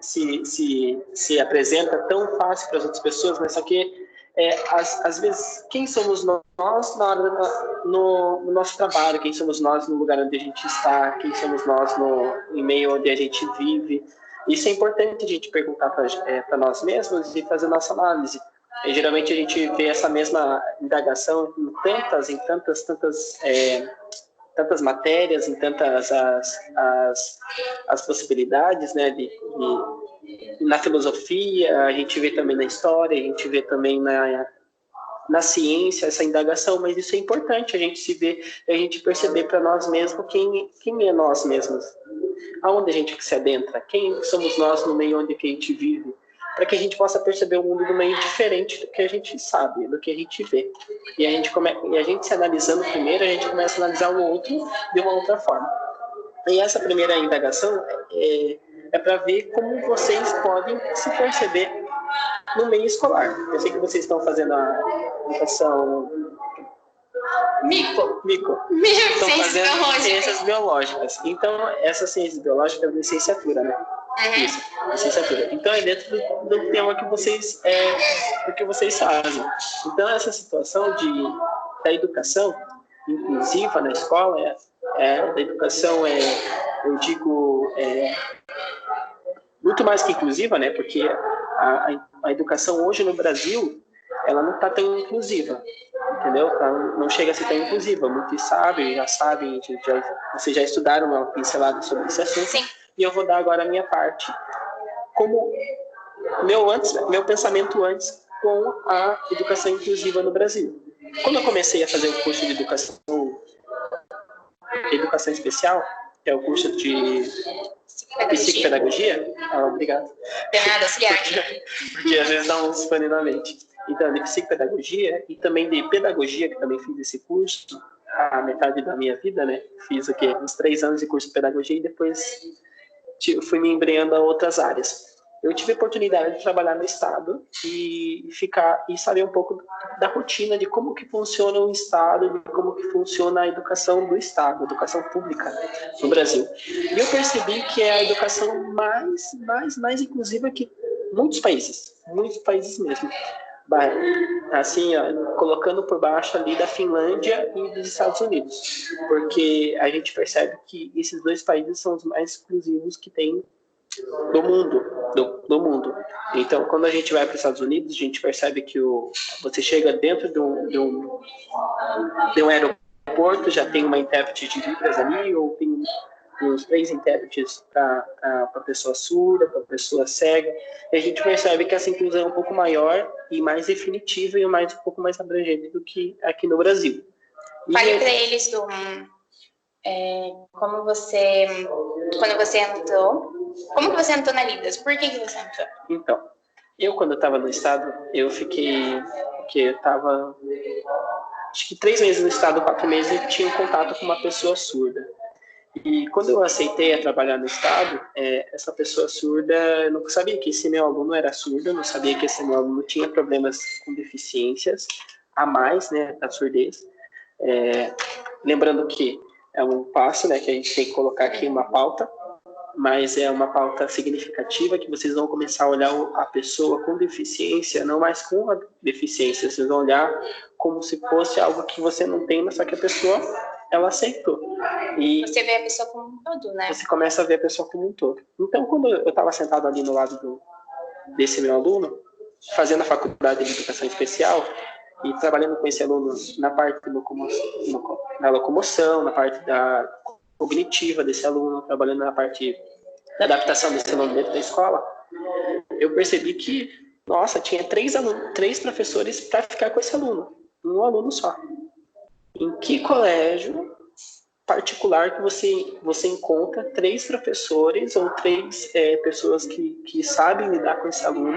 se apresenta tão fácil para as outras pessoas, mas só que às vezes quem somos nós na hora no nosso trabalho, quem somos nós no lugar onde a gente está, quem somos nós no meio onde a gente vive. Isso é importante a gente perguntar para nós mesmos e fazer nossa análise. E, geralmente a gente vê essa mesma indagação em tantas matérias, em tantas as possibilidades, né, na filosofia, a gente vê também na história, a gente vê também na ciência essa indagação, mas isso é importante, a gente se ver, a gente perceber para nós mesmos quem é nós mesmos, aonde a gente se adentra, quem somos nós no meio onde que a gente vive, para que a gente possa perceber o mundo do meio diferente do que a gente sabe, do que a gente vê. E a gente se analisando primeiro, a gente começa a analisar o outro de uma outra forma. E essa primeira indagação é para ver como vocês podem se perceber no meio escolar. Eu sei que vocês estão fazendo a educação... Mico. Estão fazendo ciências biológicas. Então, essas ciências biológicas é licenciatura, né? Isso, licenciatura. Então, é dentro do tema que vocês fazem. Então, essa situação da educação inclusiva na escola, da educação, eu digo, muito mais que inclusiva, né? Porque a educação hoje no Brasil, ela não está tão inclusiva, entendeu? Não chega a ser tão inclusiva. Muitos já sabem, vocês já estudaram uma pincelada sobre esse assunto. Sim. E eu vou dar agora a minha parte, como meu pensamento antes com a educação inclusiva no Brasil. Quando eu comecei a fazer o curso de educação especial, que é o curso de psicopedagogia, obrigado. De nada, auxiliar. Porque às vezes dá uns pane na mente. Então, de psicopedagogia e também de pedagogia, que também fiz esse curso, a metade da minha vida, né? Fiz uns 3 anos de curso de pedagogia e depois fui me embreando a outras áreas. Eu tive a oportunidade de trabalhar no Estado e saber um pouco da rotina de como que funciona o Estado, de como que funciona a educação do Estado, a educação pública no Brasil. E eu percebi que é a educação mais inclusiva que muitos países mesmo. Assim, colocando por baixo ali da Finlândia e dos Estados Unidos, porque a gente percebe que esses 2 países são os mais inclusivos que tem do mundo. Então, quando a gente vai para os Estados Unidos, a gente percebe que você chega dentro de um aeroporto, já tem uma intérprete de Libras ali, ou tem uns 3 intérpretes para pessoa surda, para pessoa cega, e a gente percebe que essa inclusão é um pouco maior e mais definitiva e um pouco mais abrangente do que aqui no Brasil. Fale para eles quando você entrou na Libras, por que você entrou? Então, quando eu estava no Estado, eu fiquei, porque eu estava, acho que 3 meses no Estado, 4 meses, e tinha contato com uma pessoa surda. E quando eu aceitei a trabalhar no Estado, essa pessoa surda, eu não sabia que esse meu aluno era surdo, eu não sabia que esse meu aluno tinha problemas com deficiências a mais, né, da surdez. Lembrando que é um passo, né, que a gente tem que colocar aqui uma pauta, mas é uma pauta significativa que vocês vão começar a olhar a pessoa com deficiência, não mais com a deficiência, vocês vão olhar como se fosse algo que você não tem, mas só que a pessoa, ela aceitou. E você vê a pessoa como um todo, né? Você começa a ver a pessoa como um todo. Então, quando eu estava sentado ali no lado desse meu aluno, fazendo a faculdade de educação especial e trabalhando com esse aluno na parte da locomoção, na parte da cognitiva desse aluno, trabalhando na parte da adaptação desse aluno dentro da escola, eu percebi que, nossa, tinha 3 professores para ficar com esse aluno, um aluno só. Em que colégio particular que você encontra 3 professores ou 3 pessoas que sabem lidar com esse aluno,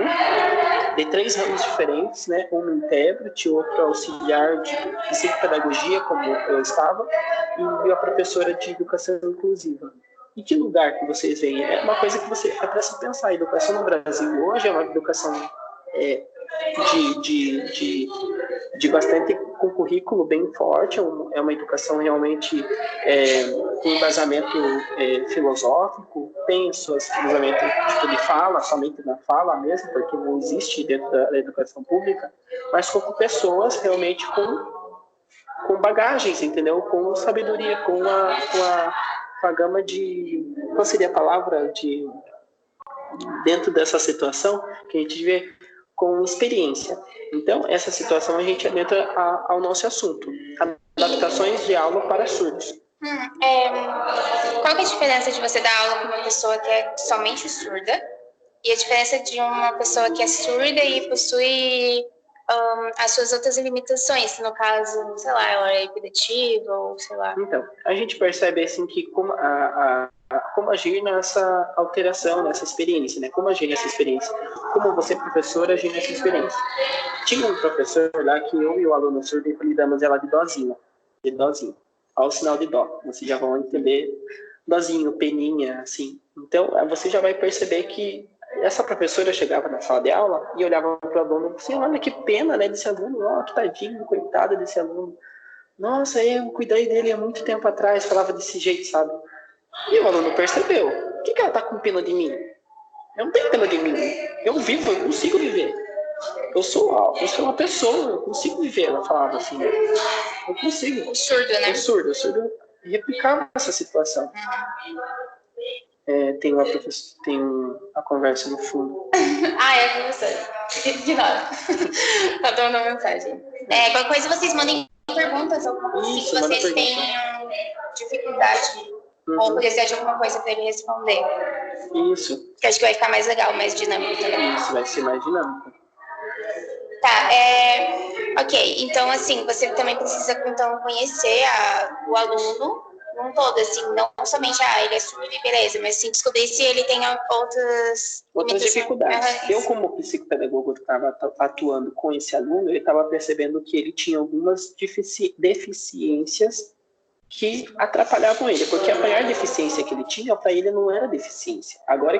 de 3 ramos diferentes, né? Um intérprete, outro auxiliar de psicopedagogia, como eu estava, e a professora de educação inclusiva. Em que lugar que vocês veem? É uma coisa que é para se pensar. A educação no Brasil hoje é uma educação de bastante, com currículo bem forte, é uma educação realmente com embasamento filosófico, tem suas embasamento tipo de fala, somente na fala mesmo, porque não existe dentro da educação pública, mas com pessoas realmente com bagagens, entendeu? Com sabedoria, com a gama de... Qual seria a palavra de... Dentro dessa situação que a gente vê com experiência. Então, essa situação a gente adentra ao nosso assunto. Adaptações de aula para surdos. Qual que é a diferença de você dar aula com uma pessoa que é somente surda e a diferença de uma pessoa que é surda e possui as suas outras limitações? No caso, sei lá, ela é hiperativa ou sei lá. Então, a gente percebe assim que como agir nessa alteração, nessa experiência, né? Como agir nessa experiência? Como você, professor, agir nessa experiência? Tinha um professor lá que eu e o aluno surdo apelidamos ela de Dozinho. Ao sinal de dó. Vocês já vão entender Dozinho, peninha, assim. Então, você já vai perceber que essa professora chegava na sala de aula e olhava para o aluno assim, olha que pena, né, desse aluno, ó, que tadinho, coitado desse aluno. Nossa, eu cuidei dele há muito tempo atrás, falava desse jeito, sabe? E o aluno percebeu. Por que ela tá com pena de mim? Eu não tenho pena de mim. Eu vivo, eu consigo viver. Eu sou uma pessoa, eu consigo viver. Ela falava assim, né? Eu consigo. O surdo, né? O surdo replicava essa situação. Tem a conversa no fundo. É professor. Ignora. Tá dando uma mensagem. Qualquer coisa vocês mandem perguntas, alguma coisa Isso, que vocês tenham dificuldade ou precisar de alguma coisa para ele responder. Isso. Que acho que vai ficar mais legal, mais dinâmico também. Isso, vai ser mais dinâmico. Tá, ok. Então, assim, você também precisa então conhecer o aluno num todo, assim, não somente ele é surdo e beleza, mas sim descobrir se ele tem outras dificuldades. Eu, como psicopedagogo que estava atuando com esse aluno, eu estava percebendo que ele tinha algumas deficiências que atrapalhavam ele, porque a maior deficiência que ele tinha, para ele não era deficiência. Agora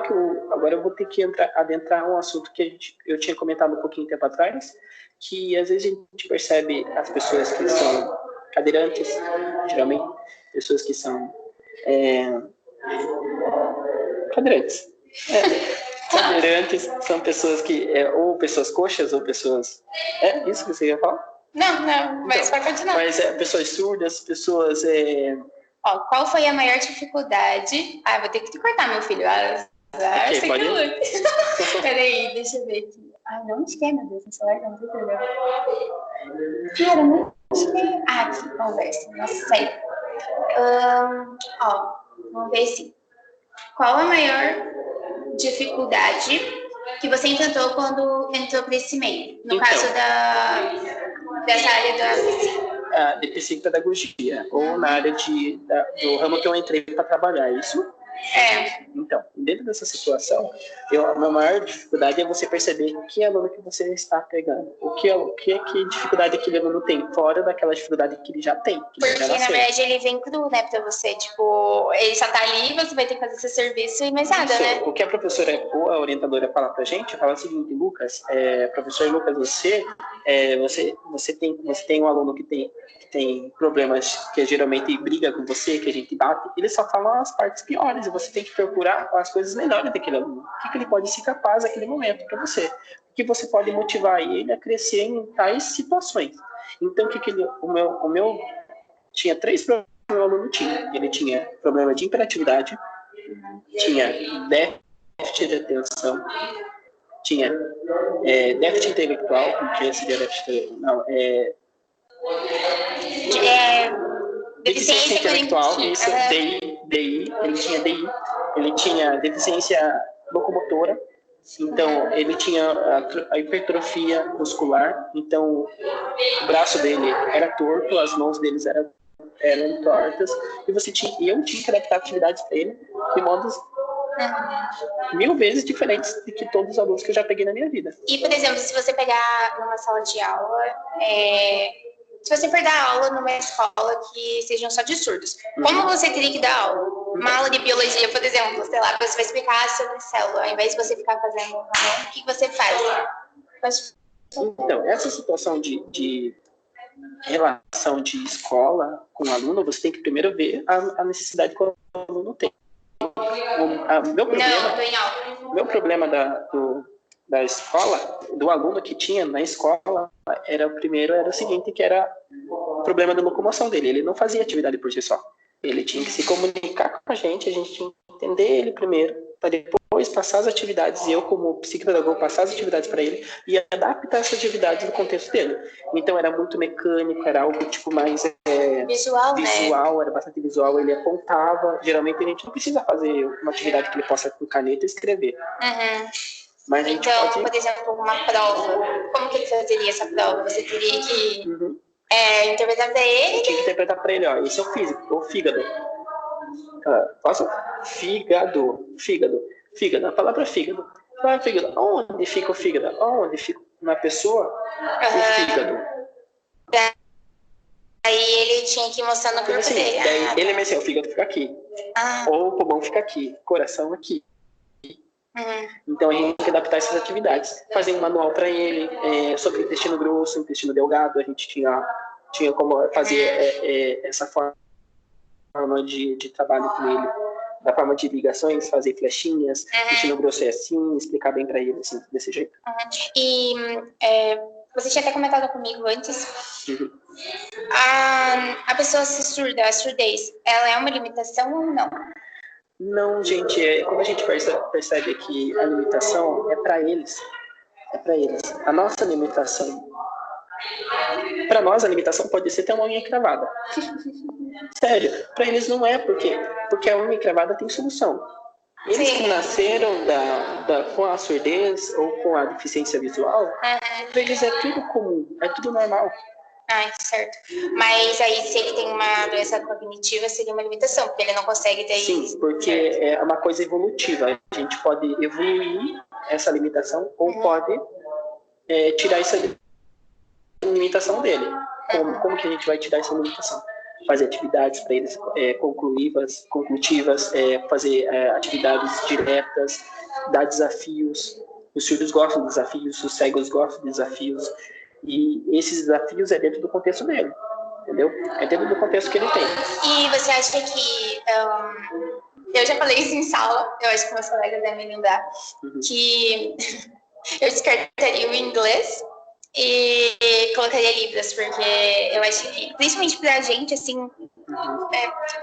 eu vou ter que adentrar um assunto que eu tinha comentado um pouquinho tempo atrás, que às vezes a gente percebe as pessoas que são cadeirantes, geralmente, pessoas que são cadeirantes. Cadeirantes são pessoas que, ou pessoas coxas, ou pessoas... É isso que você ia falar? Não, mas vai continuar. Mas pessoas surdas, pessoas... qual foi a maior dificuldade... vou ter que te cortar, meu filho. Okay, pode ir. Peraí, deixa eu ver aqui. Onde que é, meu Deus? No celular não, Cara, não sei. Aqui, conversa. Nossa, sério. Vamos ver assim. Qual a maior dificuldade que você enfrentou quando entrou para esse meio? No caso dessa área de psicopedagogia, ou na área do ramo que eu entrei para trabalhar, é isso? Então, dentro dessa situação, a minha maior dificuldade é você perceber que aluno que você está pegando. Que dificuldade aquele aluno tem, fora daquela dificuldade que ele já tem. Porque, na verdade, ele vem cru, né, pra você. Tipo, ele só tá ali, você vai ter que fazer seu serviço e mais nada, né? O que a professora ou a orientadora fala pra gente, fala o seguinte, Lucas, professor Lucas, você tem um aluno que tem problemas que geralmente briga com você, que a gente bate, ele só fala as partes piores, e você tem que procurar as coisas melhores daquele aluno. O que ele pode ser capaz naquele momento para você. O que você pode motivar ele a crescer em tais situações. Então, o meu tinha 3 problemas que o meu aluno tinha. Ele tinha problema de hiperatividade, tinha déficit de atenção, tinha déficit intelectual, que seria déficit... Não, deficiência intelectual, isso, DI, ele tinha DI, ele tinha deficiência locomotora, então ele tinha a hipertrofia muscular, então o braço dele era torto, as mãos deles eram tortas, e eu tinha que adaptar atividades para ele de modos 1000 vezes diferentes do que todos os alunos que eu já peguei na minha vida. E, por exemplo, se você pegar numa sala de aula, se você for dar aula numa escola que sejam só de surdos, como você teria que dar aula? Uma aula de biologia, por exemplo, sei lá, você vai explicar sobre célula, ao invés de você ficar fazendo o que você faz? Então, essa situação de relação de escola com o aluno, você tem que primeiro ver a necessidade que o aluno tem. Meu problema da escola, do aluno que tinha na escola, era o seguinte, que era o problema da locomoção dele. Ele não fazia atividade por si só. Ele tinha que se comunicar com a gente tinha que entender ele primeiro, para depois passar as atividades, e eu, como psicopedagogo, passar as atividades para ele e adaptar essas atividades no contexto dele. Então, era muito mecânico, era algo tipo mais visual, né? Era bastante visual, ele apontava. Geralmente, a gente não precisa fazer uma atividade que ele possa, com caneta, escrever. Uhum. Mas então, por exemplo, uma prova, como que ele fazeria essa prova? Você teria que interpretar para ele? Eu tinha que interpretar para ele, ó, esse é o fígado. Posso? Fígado. A palavra fígado. Onde fica o fígado? Onde fica na pessoa o fígado? Aí ele tinha que mostrar no corpo dele. Daí ele me disse, o fígado fica aqui. Ou o pulmão fica aqui. Coração aqui. Então a gente tem que adaptar essas atividades. Fazer um manual para ele sobre intestino grosso, intestino delgado. A gente tinha como fazer essa forma de trabalho com ele, da forma de ligações, fazer flechinhas, intestino grosso é assim, explicar bem para ele assim, desse jeito. E você tinha até comentado comigo antes, a pessoa ser surda, a surdez, ela é uma limitação ou não? Não, gente, quando a gente percebe que a limitação é para eles. A nossa limitação, para nós a limitação pode ser ter uma unha cravada. Sério, para eles não é, porque a unha cravada tem solução. Eles que nasceram com a surdez ou com a deficiência visual, para eles é tudo comum, é tudo normal. Certo. Mas aí, se ele tem uma doença cognitiva, seria uma limitação, porque ele não consegue ter isso. Sim, porque é uma coisa evolutiva. A gente pode evoluir essa limitação ou pode tirar essa limitação dele. Como que a gente vai tirar essa limitação? Fazer atividades para eles conclutivas, fazer atividades diretas, dar desafios. Os surdos gostam de desafios, os cegos gostam de desafios. E esses desafios é dentro do contexto dele, entendeu? É dentro do contexto que ele tem. E você acha que... eu já falei isso em sala, eu acho que meus colegas devem lembrar, que eu descartaria o inglês e colocaria Libras, porque eu acho que, principalmente pra gente, assim,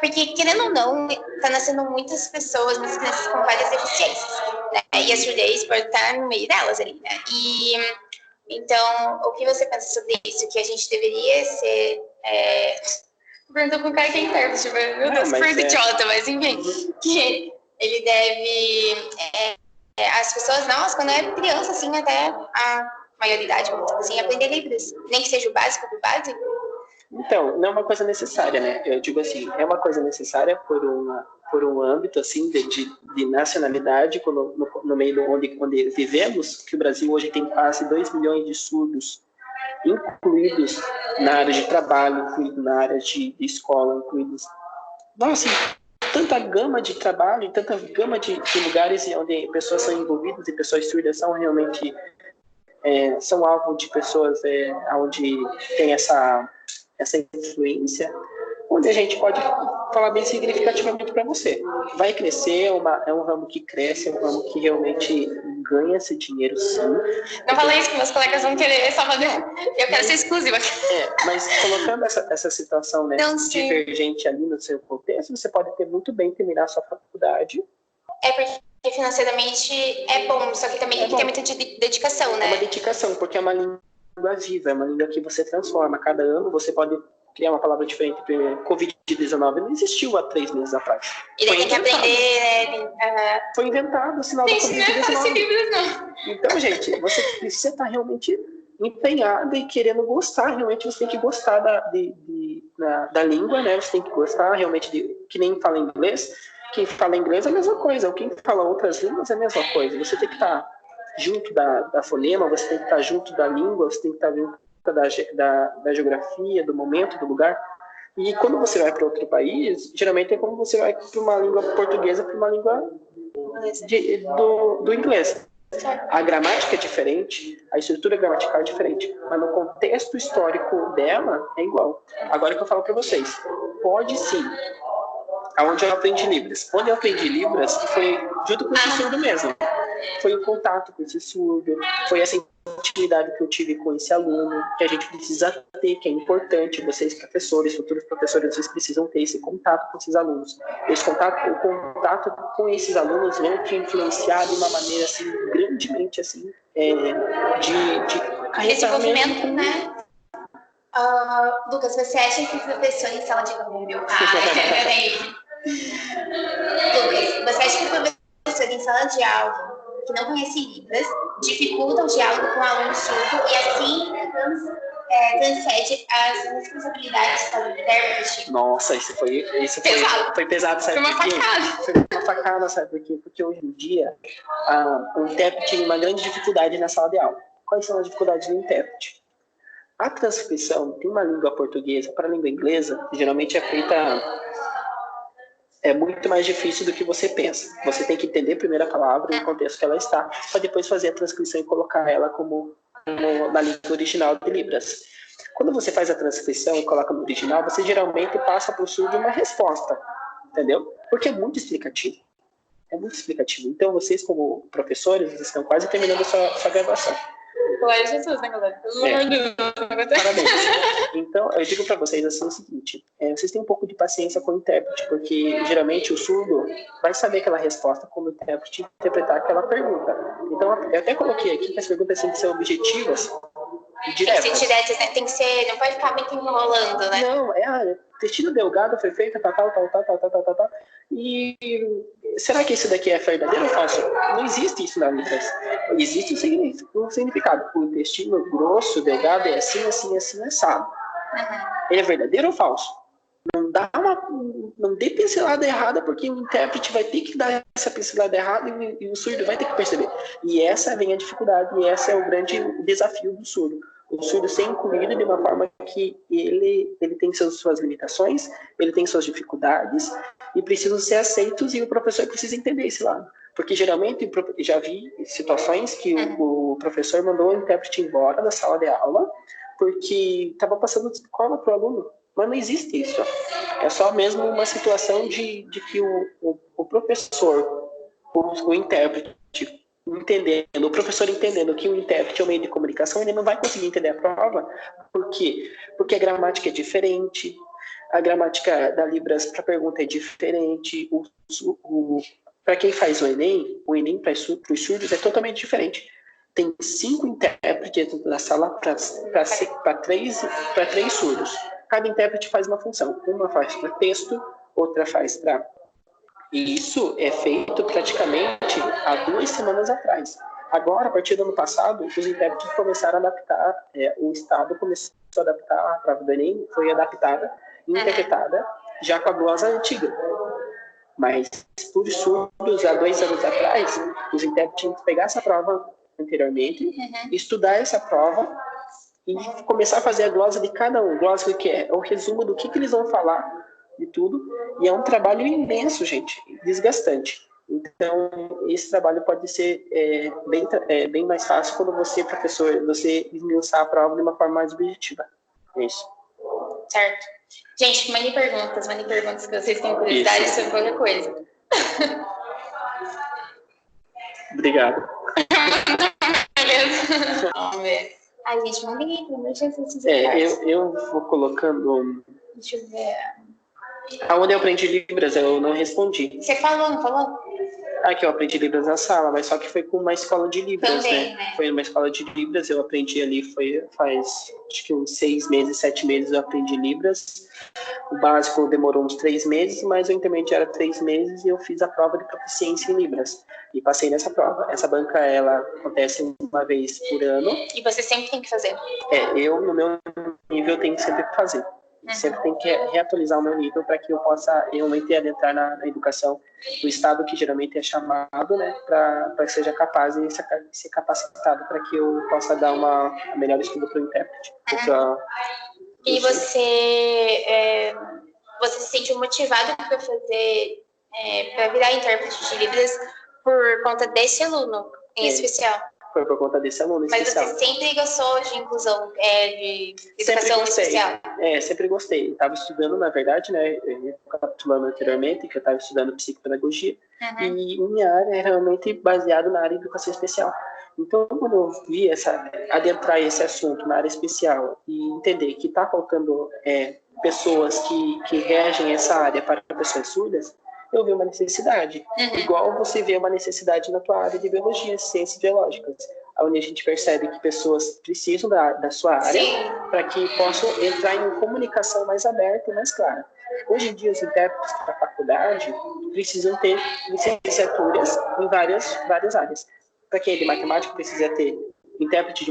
porque, querendo ou não, tá nascendo muitas pessoas, muitas crianças com várias deficiências, né? E a surdez pode estar no meio delas ali, né? Então, o que você pensa sobre isso? Que a gente deveria ser... Perguntou com o cara que é intérprete, meu Deus, super idiota, mas enfim, que ele deve... as pessoas, quando é criança, assim, até a maioridade, assim, aprender Libras, nem que seja o básico do básico. Então, não é uma coisa necessária, né? Eu digo assim, é uma coisa necessária por um âmbito, assim, de nacionalidade, no meio onde vivemos, que o Brasil hoje tem quase 2 milhões de surdos, incluídos na área de trabalho, incluídos na área de escola, incluídos... Nossa, tanta gama de trabalho, tanta gama de lugares onde pessoas são envolvidas e pessoas surdas são realmente... são alvo de pessoas onde tem essa influência, onde a gente pode falar bem significativamente para você. Vai crescer, é um ramo que cresce, é um ramo que realmente ganha-se dinheiro, sim. Não falei isso que meus colegas vão querer só fazer. Eu quero ser exclusiva. Mas colocando essa situação, né, divergente ali no seu contexto, você pode muito bem terminar a sua faculdade. Porque financeiramente é bom, só que também tem que ter muita dedicação, né? É uma dedicação, porque é uma língua viva, é uma língua que você transforma. Cada ano você pode criar uma palavra diferente. Covid-19 não existiu há 3 meses atrás. E daí tem que aprender, né? Foi inventado o sinal da Covid-19. Então, gente, você precisa estar realmente empenhado e querendo gostar. Realmente você tem que gostar da língua, né? Você tem que gostar realmente que nem fala inglês. Quem fala inglês é a mesma coisa. Quem fala outras línguas é a mesma coisa. Você tem que estar junto da fonema, você tem que estar junto da língua, você tem que estar junto da geografia, do momento, do lugar. E quando você vai para outro país, geralmente é como você vai para uma língua portuguesa, para uma língua do inglês. A gramática é diferente, a estrutura gramatical é diferente, mas no contexto histórico dela é igual. Agora que eu falo para vocês, pode sim. Aonde eu aprendi Libras? Onde eu aprendi Libras foi junto com esse surdo mesmo. Foi o contato com esse surdo, foi essa intimidade que eu tive com esse aluno, que a gente precisa ter, que é importante. Vocês, professores, futuros professores, vocês precisam ter esse contato com esses alunos. O contato com esses alunos vão te influenciar de uma maneira, assim, grandemente, assim, de desenvolvimento, né? Lucas, você acha que o professor em sala de aula, meu pai? Lucas, você acha que o professor em sala de aula que não conhece Libras dificulta o diálogo com o aluno surdo e assim transcende as responsabilidades do intérprete? Nossa, isso foi pesado, sabe? Foi uma facada. Foi uma facada, sabe por quê? Porque hoje em dia o intérprete tem uma grande dificuldade na sala de aula. Quais são as dificuldades do intérprete? A transcrição de uma língua portuguesa para a língua inglesa geralmente é feita... É muito mais difícil do que você pensa. Você tem que entender primeiro a palavra e o contexto que ela está, para depois fazer a transcrição e colocar ela como na língua original de Libras. Quando você faz a transcrição e coloca no original, você geralmente passa para o surdo uma resposta, entendeu? Porque é muito explicativo. É muito explicativo. Então, vocês, como professores, vocês estão quase terminando a sua graduação. Glória a Jesus, né, galera? Pelo amor de Deus. Parabéns. Então, eu digo para vocês assim o seguinte, vocês têm um pouco de paciência com o intérprete, porque geralmente o surdo vai saber aquela resposta quando o intérprete interpretar aquela pergunta. Então, eu até coloquei aqui que as perguntas têm que ser objetivas e diretas. Tem que ser diretas, né? Tem que ser, não pode ficar muito enrolando, né? Não, intestino delgado foi feito, tal. E será que isso daqui é verdadeiro ou falso? Não existe isso na Libras. Existe um significado. O intestino grosso, delgado, é assim, assado. Ele é verdadeiro ou falso? Não dê pincelada errada, porque o intérprete vai ter que dar essa pincelada errada e o surdo vai ter que perceber. E essa vem a dificuldade, e esse é o grande desafio do surdo. O surdo ser incluído de uma forma que ele tem suas limitações, ele tem suas dificuldades, e precisam ser aceitos, e o professor precisa entender esse lado. Porque geralmente, já vi situações que o professor mandou o intérprete embora da sala de aula, porque estava passando escola para o aluno. Mas não existe isso. É só mesmo uma situação de que o professor, o intérprete, entendendo, o professor entendendo que o intérprete é um meio de comunicação, ele não vai conseguir entender a prova. Por quê? Porque a gramática é diferente, a gramática da Libras para pergunta é diferente, para quem faz o Enem para os surdos é totalmente diferente. Tem 5 intérpretes dentro da sala para 3 surdos. Cada intérprete faz uma função. Uma faz para texto, outra faz para... E isso é feito praticamente há 2 semanas atrás. Agora, a partir do ano passado, os intérpretes começaram a adaptar, o Estado começou a adaptar a prova do Enem, foi adaptada, interpretada, já com a glosa antiga. Mas, por surdos, há 2 anos atrás, os intérpretes tinham que pegar essa prova anteriormente, estudar essa prova e começar a fazer a glosa de cada um. Glosa que é o resumo do que eles vão falar de tudo, e é um trabalho imenso, gente, desgastante. Então, esse trabalho pode ser bem mais fácil quando você, professor, você esmiuçar a prova de uma forma mais objetiva. É isso. Certo. Gente, mande perguntas que vocês têm curiosidade sobre qualquer coisa. Obrigado. Beleza. Vamos ver. Ai, gente, mandem aí, pelo amor de Jesus. Eu vou colocando... Deixa eu ver. Aonde eu aprendi Libras, eu não respondi. Você falou, não falou? Que eu aprendi Libras na sala, mas só que foi com uma escola de Libras, também, né? Foi numa escola de Libras, eu aprendi ali, faz acho que uns 6 meses, 7 meses eu aprendi Libras. O básico demorou uns 3 meses, mas o intermediário 3 meses e eu fiz a prova de proficiência em Libras. E passei nessa prova. Essa banca, ela acontece uma vez por ano. E você sempre tem que fazer? Eu, no meu nível, tenho sempre que fazer. Sempre tem que reatualizar o meu nível para que eu possa realmente adentrar na educação do Estado, que geralmente é chamado, né, para que seja capaz de ser capacitado para que eu possa dar uma melhor estudo para o intérprete. E você se sente motivado para fazer, para virar intérprete de Libras por conta desse aluno Em especial. Foi por conta desse aluno especial. Mas você sempre gostou de inclusão, de educação especial? Sempre gostei. Estava estudando, na verdade, né? Eu estava falando anteriormente que eu estava estudando psicopedagogia. E minha área é realmente baseada na área de educação especial. Então, quando eu vi adentrar esse assunto na área especial e entender que está faltando pessoas que regem essa área para pessoas surdas, eu vi uma necessidade. Igual você vê uma necessidade na tua área de biologia, ciências biológicas, onde a gente percebe que pessoas precisam da sua área para que possam entrar em comunicação mais aberta e mais clara. Hoje em dia, os intérpretes da faculdade precisam ter licenciaturas em várias áreas. Para quem é de matemática, precisa ter um intérprete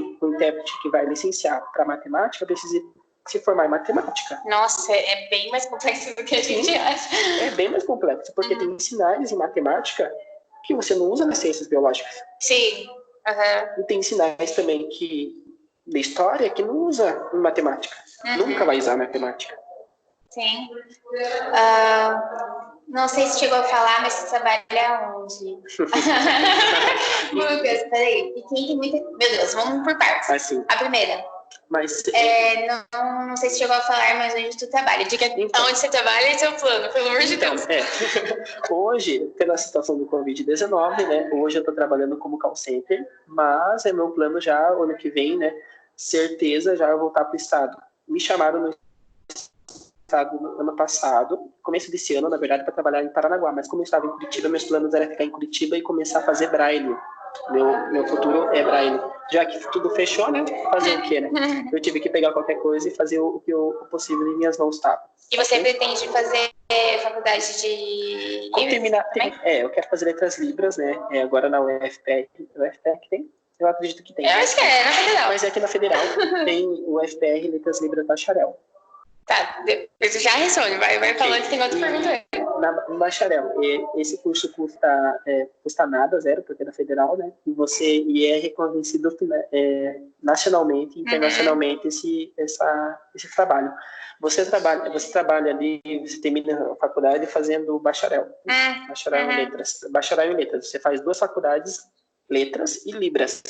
que vai licenciar para matemática, precisa se formar em matemática. Nossa, é bem mais complexo do que a gente acha. É bem mais complexo, porque tem sinais em matemática que você não usa nas ciências biológicas. Sim. E tem sinais também de história que não usa em matemática. Nunca vai usar matemática. Sim. Não sei se chegou a falar, mas você trabalha onde? Lucas, peraí. E quem tem muita... Meu Deus, vamos por partes. Assim. A primeira. Mas, não sei se chegou a falar, mas onde tu trabalha? Diga onde você trabalha e seu plano, pelo amor de Deus. Hoje, pela situação do Covid-19, né? Hoje eu estou trabalhando como call center, mas é meu plano já, ano que vem, né? Certeza, já voltar para o estado. Me chamaram no estado no ano passado, começo desse ano, na verdade, para trabalhar em Paranaguá, mas como eu estava em Curitiba, meus planos eram ficar em Curitiba e começar a fazer braille. Meu futuro é braille. Já que tudo fechou, né? Fazer o quê, né? Eu tive que pegar qualquer coisa e fazer o possível em minhas mãos estava. E você pretende fazer faculdade de Libras? Eu quero fazer letras Libras, né? Agora na UFPR. UFPR que tem? Eu acredito que tem. Eu acho que é na Federal. Mas aqui na Federal tem o UFPR Letras Libras Bacharel. Tá, depois já responde, vai falando que tem outra pergunta aí. No bacharel, esse curso custa nada, zero, porque é da federal, né? E é reconhecido nacionalmente, internacionalmente esse trabalho. Você trabalha ali, você termina a faculdade fazendo bacharel. Bacharel em letras. Bacharel em letras. Você faz 2 faculdades, letras e libras.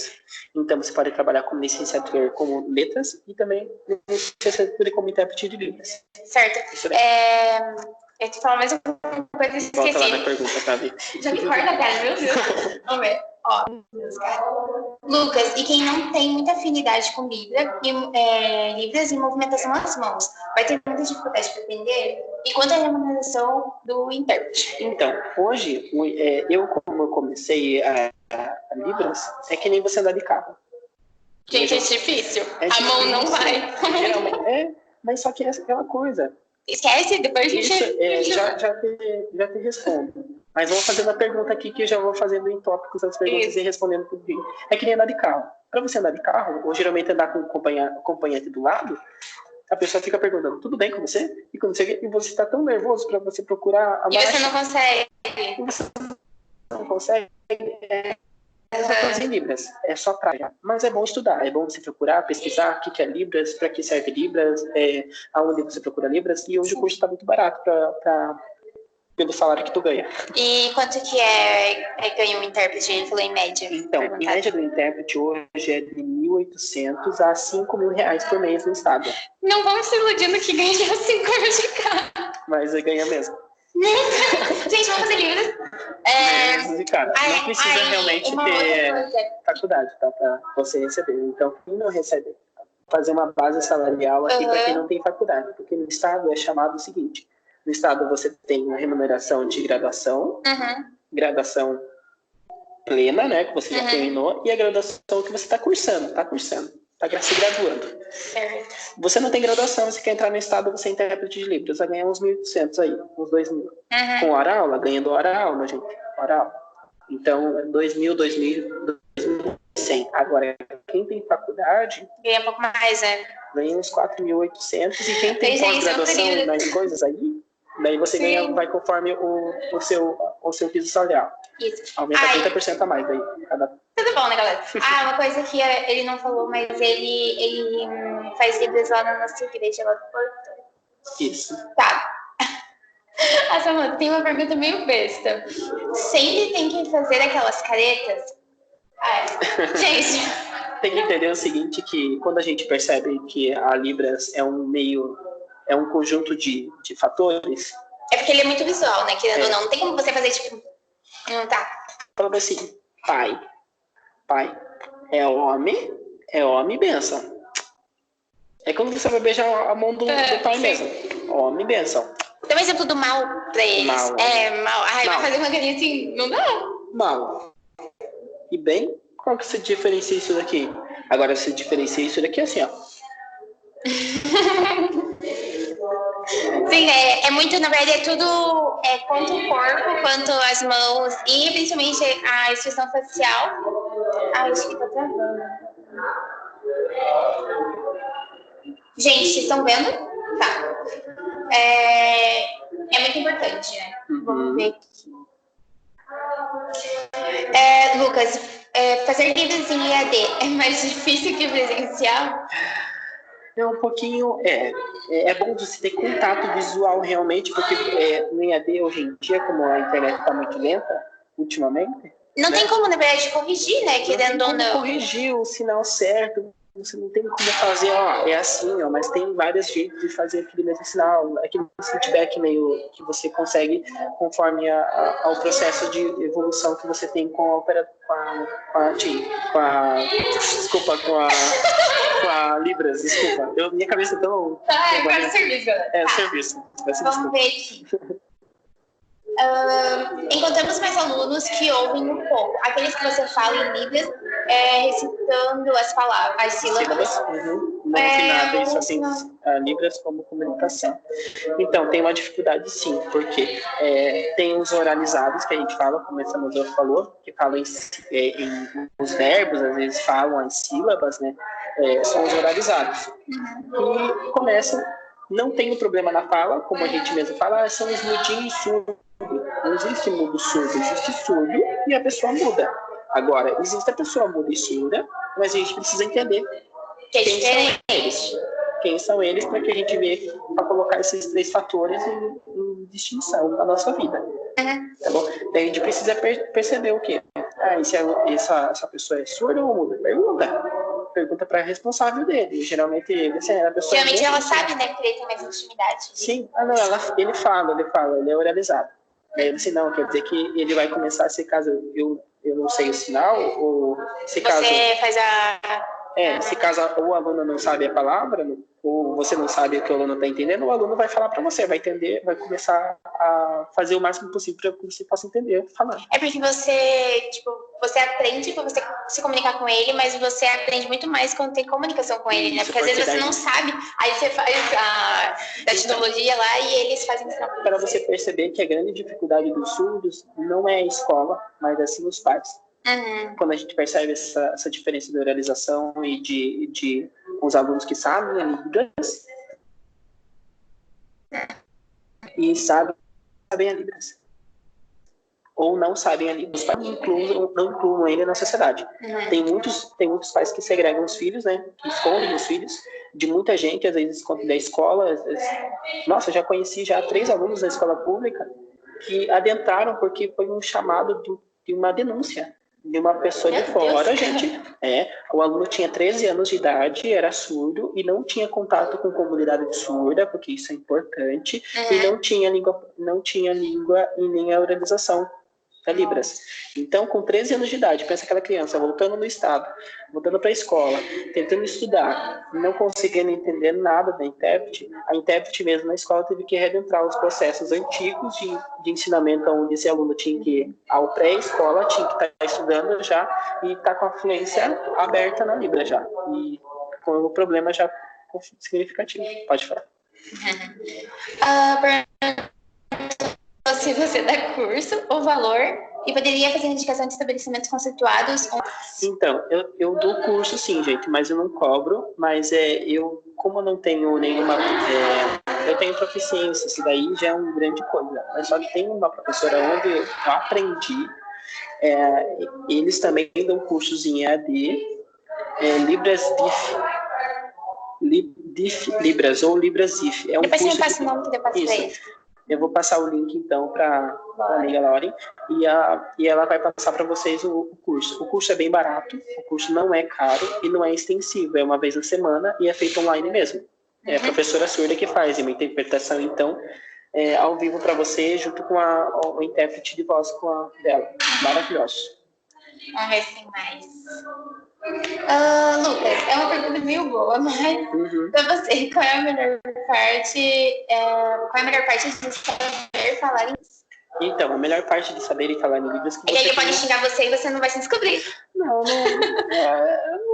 Então, você pode trabalhar como licenciatura como letras e também licenciatura como intérprete de libras. Certo. Eu te falar mais uma coisa que esqueci. Volta lá na pergunta, tá, Vi? Já me corta a cara, meu Deus. Vamos ver. Ó, Lucas, e quem não tem muita afinidade com Libras e movimentação nas mãos, vai ter muita dificuldade para aprender? E quanto à remuneração do intérprete? Então, hoje, como eu comecei a Libras, é que nem você andar de carro. Gente, é difícil. A mão não vai. Geralmente, mas só que é aquela coisa. Esquece, depois a gente... Já te respondo. Mas vamos fazendo a pergunta aqui, que eu já vou fazendo em tópicos as perguntas e respondendo tudo. É que nem andar de carro. Para você andar de carro, ou geralmente andar com um acompanhante do lado, a pessoa fica perguntando, tudo bem com você? E você está tão nervoso para você procurar a marcha. E você não consegue. E você não consegue. Fazer Libras, é só praia. Mas é bom estudar, é bom você procurar, pesquisar o que é Libras, para que serve Libras, aonde você procura Libras, e hoje o curso está muito barato pelo salário que tu ganha. E quanto que ganha um intérprete? Ele falou em média. Então, em média do intérprete hoje é de 1.800 a 5.000 reais por mês no estado. Não vamos se iludindo que ganha 5 euros de carro. Mas ganha mesmo. Gente, vamos fazer livros. Não precisa realmente ter faculdade, tá? Pra você receber. Então, quem não recebe, fazer uma base salarial aqui para quem não tem faculdade. Porque no estado é chamado o seguinte: no estado você tem a remuneração de graduação, graduação plena, né? Que você já terminou, e a graduação que você está cursando, está se graduando. Certo. Você não tem graduação, você quer entrar no estado, você é intérprete de Libras, vai ganhar uns 1.800 aí, uns 2.000. Com hora aula, ganhando hora aula, gente. Hora aula. Então, 2.000, 2.100. Agora, quem tem faculdade... Ganha um pouco mais, ganha uns 4.800. E quem tem pós-graduação nas coisas aí, daí você ganha, vai conforme o seu piso salarial. Isso. Aumenta 30% a mais daí. Tudo bom, né, galera? Uma coisa que ele não falou, mas ele faz Libras lá na nossa igreja, lá do Porto. Isso. Tá. Samanta, tem uma pergunta meio besta. Sempre tem que fazer aquelas caretas? Gente, Tem que entender o seguinte, que quando a gente percebe que a Libras é um conjunto de fatores, é porque ele é muito visual, né? Querendo ou não, não tem como você fazer, tipo, não tá. falando assim, pai, é homem e bênção. É quando você vai beijar a mão do pai mesmo. Homem e bênção. Dá um exemplo do mal pra eles. Mal. Mal. Ai, Mal. vai fazer uma carinha assim, não dá. Mal. E bem, qual que se diferencia isso daqui? Agora se diferencia isso daqui assim, ó. Sim, é muito, na verdade, é tudo, quanto o corpo, quanto as mãos e principalmente a expressão facial. Ai, acho que tá travando. Gente, vocês estão vendo? Tá. É muito importante, né? Vamos ver aqui. Lucas, fazer livros em EAD é mais difícil que presencial? É um pouquinho. É bom você ter contato visual realmente, porque no EAD hoje em dia, como a internet está muito lenta, ultimamente. Não tem como, na verdade, corrigir, né? Querendo ou não. não. Corrigir o sinal certo. Você não tem como fazer, é assim, mas tem vários jeitos de fazer aquele mesmo sinal, aquele feedback meio que você consegue conforme ao processo de evolução que você tem com a Libras, desculpa. Minha cabeça é tão... Agora o serviço, galera. O serviço. Vamos ver aqui. Encontramos mais alunos que ouvem um pouco. Aqueles que você fala em Libras, recitando as sílabas. Não afinada, isso assim, Libras como comunicação. Então, tem uma dificuldade sim, porque tem os oralizados que a gente fala, como essa moça falou, que falam em os verbos, às vezes falam as sílabas, né? São os oralizados. E começam, não tem um problema na fala, como a gente mesmo fala, são os mudinhos surdos. Não existe mudo surdo, existe surdo e a pessoa muda. Agora, existe a pessoa muda e surda, mas a gente precisa entender quem são eles. Quem são eles para que a gente veja, para colocar esses três fatores em distinção na nossa vida. Tá bom? Daí a gente precisa perceber o quê? Essa pessoa é surda ou muda? Pergunta para a responsável dele. Geralmente a pessoa. Geralmente ela sabe, né? Porque ele tem mais intimidade. Sim, ele fala, ele é oralizado. Daí ele disse, não, quer dizer que ele vai começar, se caso eu não sei o sinal, ou se caso... Você faz se caso o aluno não sabe a palavra, ou você não sabe o que o aluno está entendendo, o aluno vai falar para você, vai entender, vai começar a fazer o máximo possível para que você possa entender falando. É porque você aprende para você se comunicar com ele, mas você aprende muito mais quando tem comunicação com ele, né? Porque às vezes você não sabe, aí você faz da tecnologia lá e eles fazem isso. Para você perceber que a grande dificuldade dos surdos não é a escola, mas assim os pais. Quando a gente percebe essa diferença de oralização e de os alunos que sabem a Libras e sabem a Libras ou não sabem a Libras, não incluam ele na sociedade. Tem muitos pais que segregam os filhos, né, que escondem os filhos de muita gente, às vezes escondem da escola. Nossa, eu já conheci 3 alunos da escola pública que adentraram porque foi um chamado de uma denúncia de uma pessoa de fora, gente. O aluno tinha 13 anos de idade, era surdo e não tinha contato com comunidade surda, porque isso é importante, e não tinha língua e nem a oralização da Libras. Então, com 13 anos de idade, pensa aquela criança voltando no estado, voltando para a escola, tentando estudar, não conseguindo entender nada da intérprete. A intérprete mesmo na escola teve que readentrar os processos antigos de ensinamento, onde esse aluno tinha que ir ao pré-escola, tinha que estar estudando já e estar com a fluência aberta na Libras já. E com o problema já significativo. Pode falar. Se você dá curso, o valor, e poderia fazer indicação de estabelecimentos conceituados. Então, eu dou curso sim, gente, mas eu não cobro, mas como eu não tenho nenhuma... eu tenho proficiência, isso daí já é uma grande coisa, mas só que tem uma professora onde eu aprendi, eles também dão cursos em EAD, Libras DIF, Libras ou Libras IF. Depois você me passa o nome que eu passo pra eles. Eu vou passar o link, então, para a amiga Lauren, e ela vai passar para vocês o curso. O curso é bem barato, o curso não é caro e não é extensivo, é uma vez na semana e é feito online mesmo. É a professora surda que faz uma interpretação, então, ao vivo para você, junto com o intérprete de voz dela. Maravilhoso. Vamos ver se tem mais. Lucas, é uma pergunta meio boa, mas para você, qual é a melhor parte de saber falar inglês? Então, a melhor parte de saber e falar em Libras que você... Ele pode xingar você e você não vai se descobrir. Não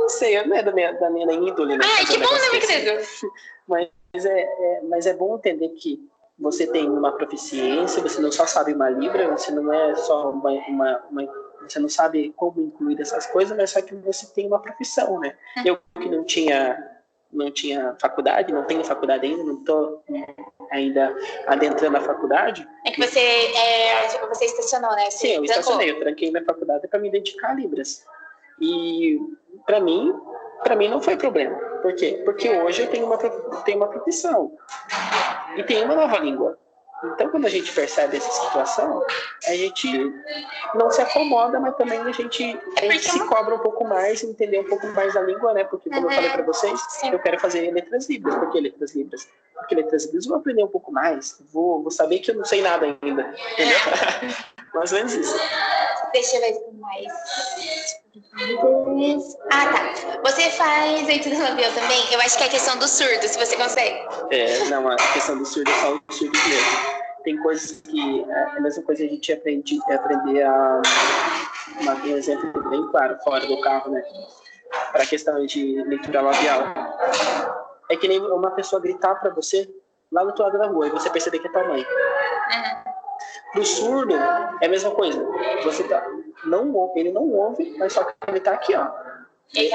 sei, não é da minha índole. Né, que bom, né, meu querido? Mas é bom entender que você tem uma proficiência, você não só sabe uma Libra, você não é só você não sabe como incluir essas coisas, mas só que você tem uma profissão, né? Eu que não tinha faculdade, não tenho faculdade ainda, não estou ainda adentrando a faculdade. É que você estacionou, né? Sim, eu estacionei, eu tranquei minha faculdade para me dedicar a Libras. E para mim não foi problema. Por quê? Porque hoje eu tenho uma profissão e tenho uma nova língua. Então, quando a gente percebe essa situação, a gente não se acomoda, mas também a gente se cobra um pouco mais, entender um pouco mais da língua, né? Porque, como eu falei para vocês, eu quero fazer letras libras. Por que letras libras? Porque letras libras eu vou aprender um pouco mais, vou saber que eu não sei nada ainda. Entendeu? Mais ou menos isso. Deixa eu ver se tem mais. Tá. Você faz leitura labial também? Eu acho que é a questão do surdo, se você consegue. Não, a questão do surdo é só o surdo mesmo. Tem coisas que é a mesma coisa que a gente aprender um exemplo bem claro, fora do carro, né? Para a questão de leitura labial. É que nem uma pessoa gritar para você lá no outro lado da rua e você perceber que é tua mãe. Pro surdo, é a mesma coisa. Ele não ouve, mas só que ele tá aqui, ó. Ele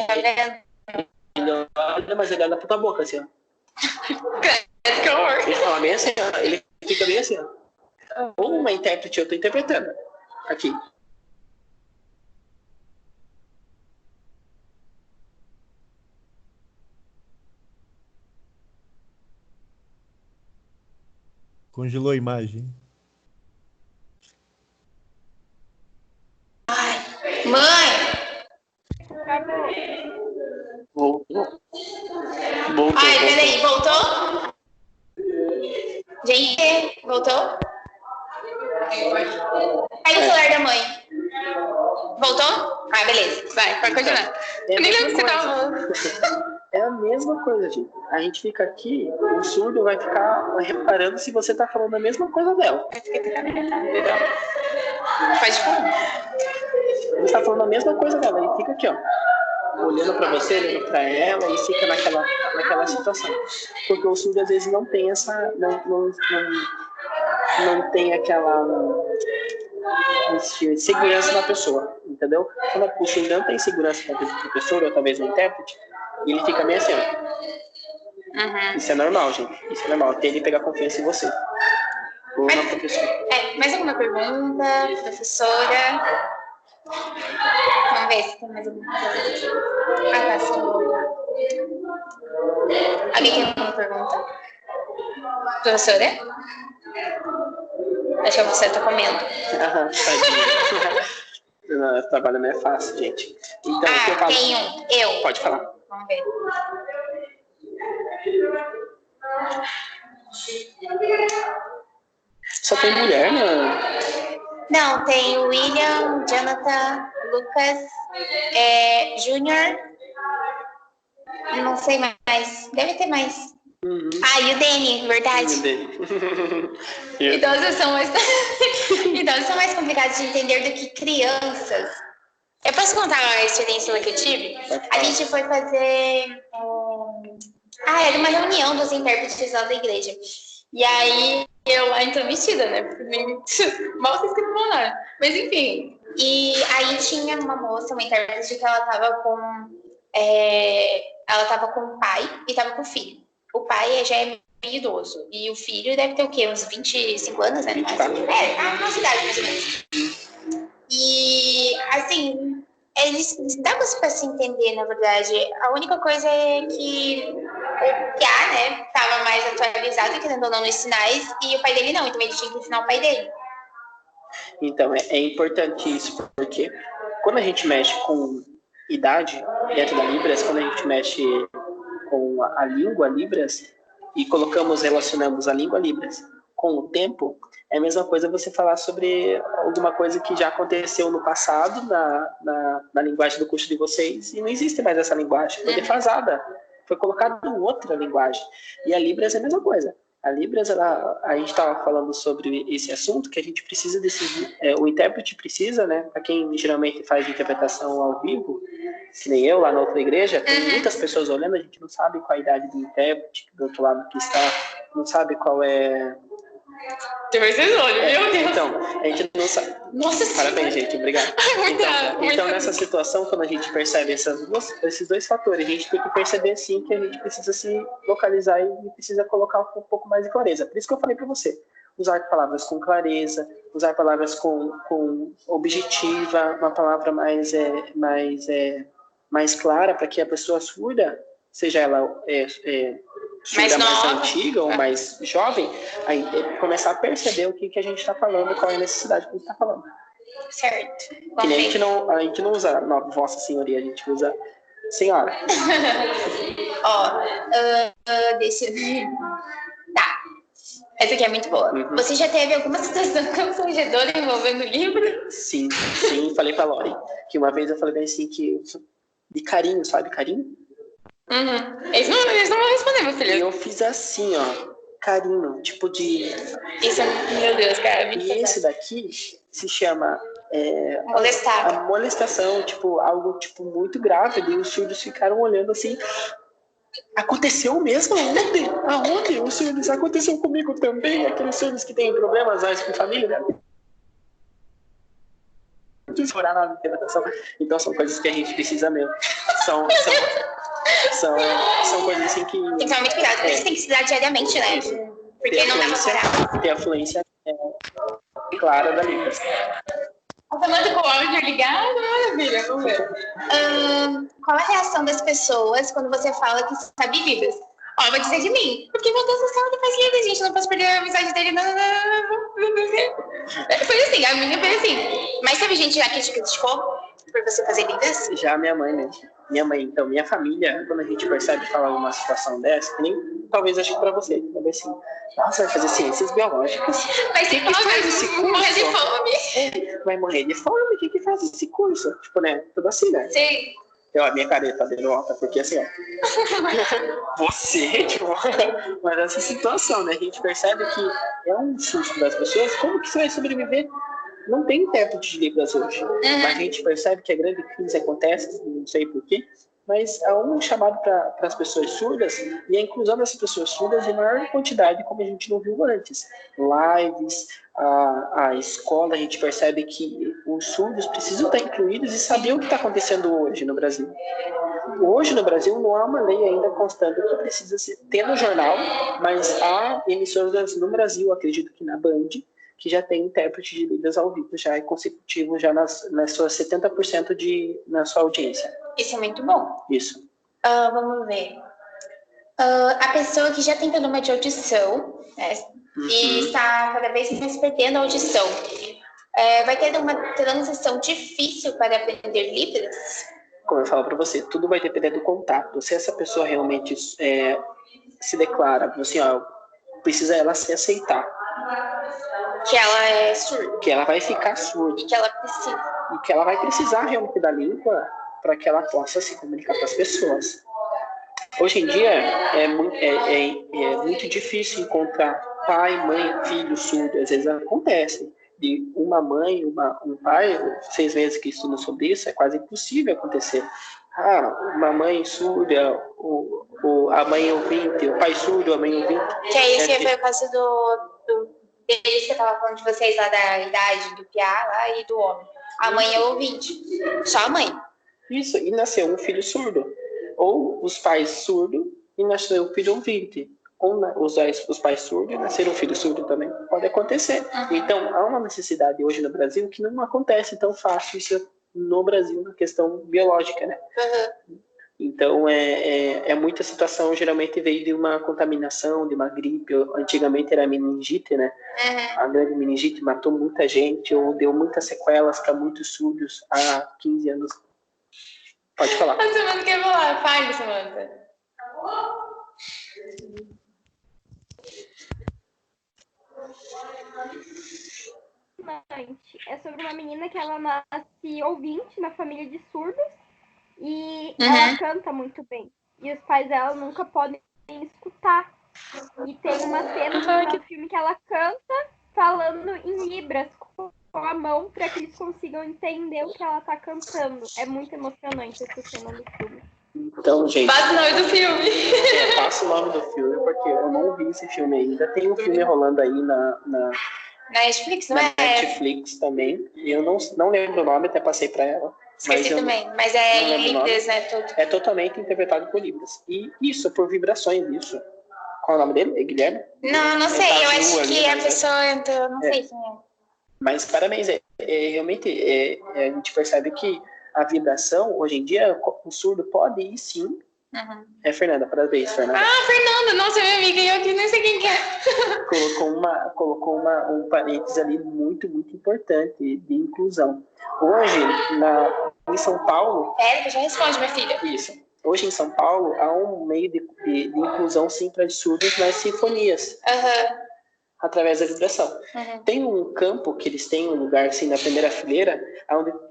olha, mas ele olha pra tua boca, assim, ó. Ele fala bem assim, ó. Ele fica bem assim, ó. Ou uma intérprete, eu tô interpretando. Aqui. Congelou a imagem. Mãe! Voltou. Peraí, voltou? Gente, voltou? Pega o celular da mãe. Voltou? Beleza. Vai, pode continuar. Eu nem lembro o que você tava falando. É a mesma coisa, gente. A gente fica aqui, o surdo vai ficar reparando se você tá falando a mesma coisa dela. Entendeu? Pode falar. Você tá falando a mesma coisa dela, ele fica aqui, ó, olhando pra você, olhando pra ela, e fica naquela situação. Porque o surdo às vezes não tem essa, não tem aquela segurança na pessoa, entendeu? Quando o surdo não tem segurança na pessoa, ou talvez no intérprete, ele fica meio assim, ó. Isso é normal, gente. Isso é normal, até ele pegar confiança em você. Ou na professora. Mais alguma pergunta, professora? Vamos ver se tem mais alguma coisa. Tá, sim. Alguém tem alguma pergunta? Professora? Acho que a professora tá comendo. Não, esse trabalho não é fácil, gente. Então, o que eu falo... tem eu. Pode falar. Vamos ver. Só tem mulher, né? Não, tem o William, Jonathan, Lucas, Júnior, não sei mais, deve ter mais. E o Dani, verdade. Idosos são mais complicados de entender do que crianças. Eu posso contar uma experiência que eu tive? A gente foi fazer... era uma reunião dos intérpretes lá da igreja. E aí, eu lá intrometida, né? Mal sei escrever nada. Mas enfim. E aí tinha uma moça, uma intérprete, que ela tava com o pai e tava com o filho. O pai já é meio idoso. E o filho deve ter o quê? Uns 25 anos, né? Na cidade, mais ou menos. E, assim, eles dava para se entender, na verdade. A única coisa é que o Piá, né, estava mais atualizado, querendo ou não, nos sinais, e o pai dele não, então ele tinha que ensinar o pai dele. Então, é importante isso, porque quando a gente mexe com idade dentro da Libras, quando a gente mexe com a língua Libras e relacionamos a língua Libras com o tempo, é a mesma coisa você falar sobre alguma coisa que já aconteceu no passado, na linguagem do curso de vocês, e não existe mais essa linguagem, foi defasada, foi colocada outra linguagem. E a Libras é a mesma coisa. A Libras, a gente estava falando sobre esse assunto, que a gente precisa decidir, o intérprete precisa, né, para quem geralmente faz interpretação ao vivo, que nem eu lá na outra igreja, tem muitas pessoas olhando, a gente não sabe qual a idade do intérprete, do outro lado que está, não sabe qual é... Tem vocês olham, meu Deus. Então, a gente não sabe. Nossa Parabéns, senhora. gente, obrigado. Então nessa situação, quando a gente percebe esses dois fatores, a gente tem que perceber, sim, que a gente precisa se localizar e precisa colocar um pouco mais de clareza. Por isso que eu falei para você, usar palavras com clareza, usar palavras com objetiva, uma palavra mais clara, para que a pessoa surda, seja ela surda mais antiga ou mais jovem, aí começar a perceber o que a gente está falando, qual é a necessidade que a gente está falando. Certo. Que nem a gente não usa Vossa Senhoria, a gente usa Senhora. Deixa eu ver. Tá. Essa aqui é muito boa. Você já teve alguma situação constrangedora envolvendo o livro? Sim, falei pra Lori. Que uma vez eu falei bem assim, que de carinho, sabe carinho? Eles não vão responder, meu filho. E eu fiz assim, ó, carinho, tipo de... Isso, meu Deus, cara. E esse daqui se chama... molestar. A molestação, tipo, algo tipo, muito grave. E os surdos ficaram olhando assim... Aconteceu mesmo? Aonde? Os surdos aconteceu comigo também? Aqueles surdos que têm problemas mais com família? Explorar na interpretação. Então são coisas que a gente precisa mesmo. São coisas assim que... Tem que tomar muito cuidado, por isso tem que se dar diariamente, né? Porque não dá pra parar. Tem a fluência clara da língua. Tá falando com o áudio ligado? Maravilha, vamos ver. Qual a reação das pessoas quando você fala que sabe Libras? Ó, vou dizer de mim. Porque, meu Deus do céu, ele faz Libras, gente. Não posso perder a amizade dele. Não. Foi assim, a minha foi assim. Mas teve gente já que te criticou por você fazer Libras? Já minha mãe, né? Então, minha família, quando a gente percebe falar uma situação dessa, que nem talvez acho que pra você, talvez assim, nossa, vai fazer ciências biológicas. Vai ser que faz esse curso? Morrer de fome. Vai morrer de fome? O que faz esse curso? Tipo, né? Tudo assim, né? Sim. A minha careta dele alta, porque assim, ó. Você, tipo, mas essa situação, né? A gente percebe que é um susto das pessoas. Como que você vai sobreviver? Não tem intérprete de Libras hoje. Mas a gente percebe que a grande crise acontece, não sei porquê, mas há um chamado para as pessoas surdas e a inclusão dessas pessoas surdas em maior quantidade, como a gente não viu antes. Lives, a escola, a gente percebe que os surdos precisam estar incluídos e saber o que está acontecendo hoje no Brasil. Hoje no Brasil não há uma lei ainda constante que precisa ter no jornal, mas há emissoras no Brasil, acredito que na Band, que já tem intérprete de Libras ao vivo, já é consecutivo, já nas suas 70% na sua audiência. Isso é muito bom. Isso. Vamos ver. A pessoa que já tem problema de audição, né, e está cada vez mais perdendo a audição, vai ter uma transição difícil para aprender Libras? Como eu falo para você, tudo vai depender do contato. Se essa pessoa realmente se declara, assim, ó, precisa ela se aceitar. Que ela é surda. Que ela vai ficar surda. E que ela precisa. E que ela vai precisar realmente da língua para que ela possa se comunicar com as pessoas. Hoje em dia é muito difícil encontrar pai, mãe, filho surdo. Às vezes acontece. De uma mãe, um pai, 6 meses que estudam sobre isso, é quase impossível acontecer. Uma mãe surda, a mãe ouvinte, o pai surdo, a mãe ouvinte. Que é isso que foi o caso deles que eu estava falando de vocês lá da idade do piá lá e do homem. A mãe é ouvinte, só a mãe. Isso, e nasceu um filho surdo. Ou os pais surdos e nasceu um filho ouvinte. Ou os pais surdos e nasceram um filho surdo também. Pode acontecer. Então, há uma necessidade hoje no Brasil que não acontece tão fácil isso no Brasil, na questão biológica, né? Então, muita situação, geralmente veio de uma contaminação, de uma gripe. Antigamente era meningite, né? A grande meningite matou muita gente ou deu muitas sequelas para muitos surdos há 15 anos. Pode falar. A Samanta quer falar. Fale, Samanta. É sobre uma menina que ela nasce ouvinte na família de surdos e ela canta muito bem. E os pais dela nunca podem escutar. E tem uma cena no filme que ela canta falando em libras com a mão para que eles consigam entender o que ela tá cantando. É muito emocionante essa cena do filme. Então, gente... Passa o nome do filme. Passa o nome do filme, porque eu não vi esse filme ainda. Tem um filme rolando aí na Netflix, não na é? Netflix também. E eu não lembro o nome, até passei para ela. Esqueci também, mas é em Libras, né? Tudo. É totalmente interpretado por Libras. E isso, por vibrações, isso. Qual é o nome dele? É Guilherme? Não sei. Eu acho que a pessoa entrou, não sei quem é. Mas parabéns, realmente a gente percebe que a vibração, hoje em dia, o surdo pode ir sim. Fernanda, parabéns, Fernanda. Fernanda, nossa, minha amiga, eu aqui nem sei quem que é. Colocou um parênteses ali muito, muito importante de inclusão. Hoje, em São Paulo... Érica, já responde, minha filha. Isso. Hoje, em São Paulo, há um meio de inclusão, sim, para surdos nas sinfonias. Através da vibração. Tem um campo que eles têm, um lugar assim, na primeira fileira,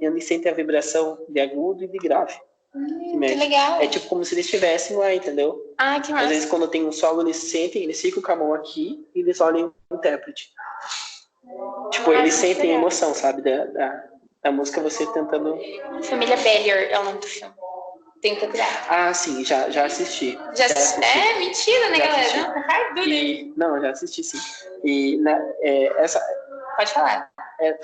onde sentem a vibração de agudo e de grave. Que legal. É tipo como se eles estivessem lá, entendeu? Que massa. Às vezes, quando tem um solo, eles sentem, eles ficam com a mão aqui e eles olham o intérprete. Tipo, eles sentem a emoção, sabe? Da música, você tentando... Família Bellier é o nome do filme. Tem que procurar. Sim, já assisti. Já assisti. É mentira, né, galera? Não, já assisti, sim. E Pode falar.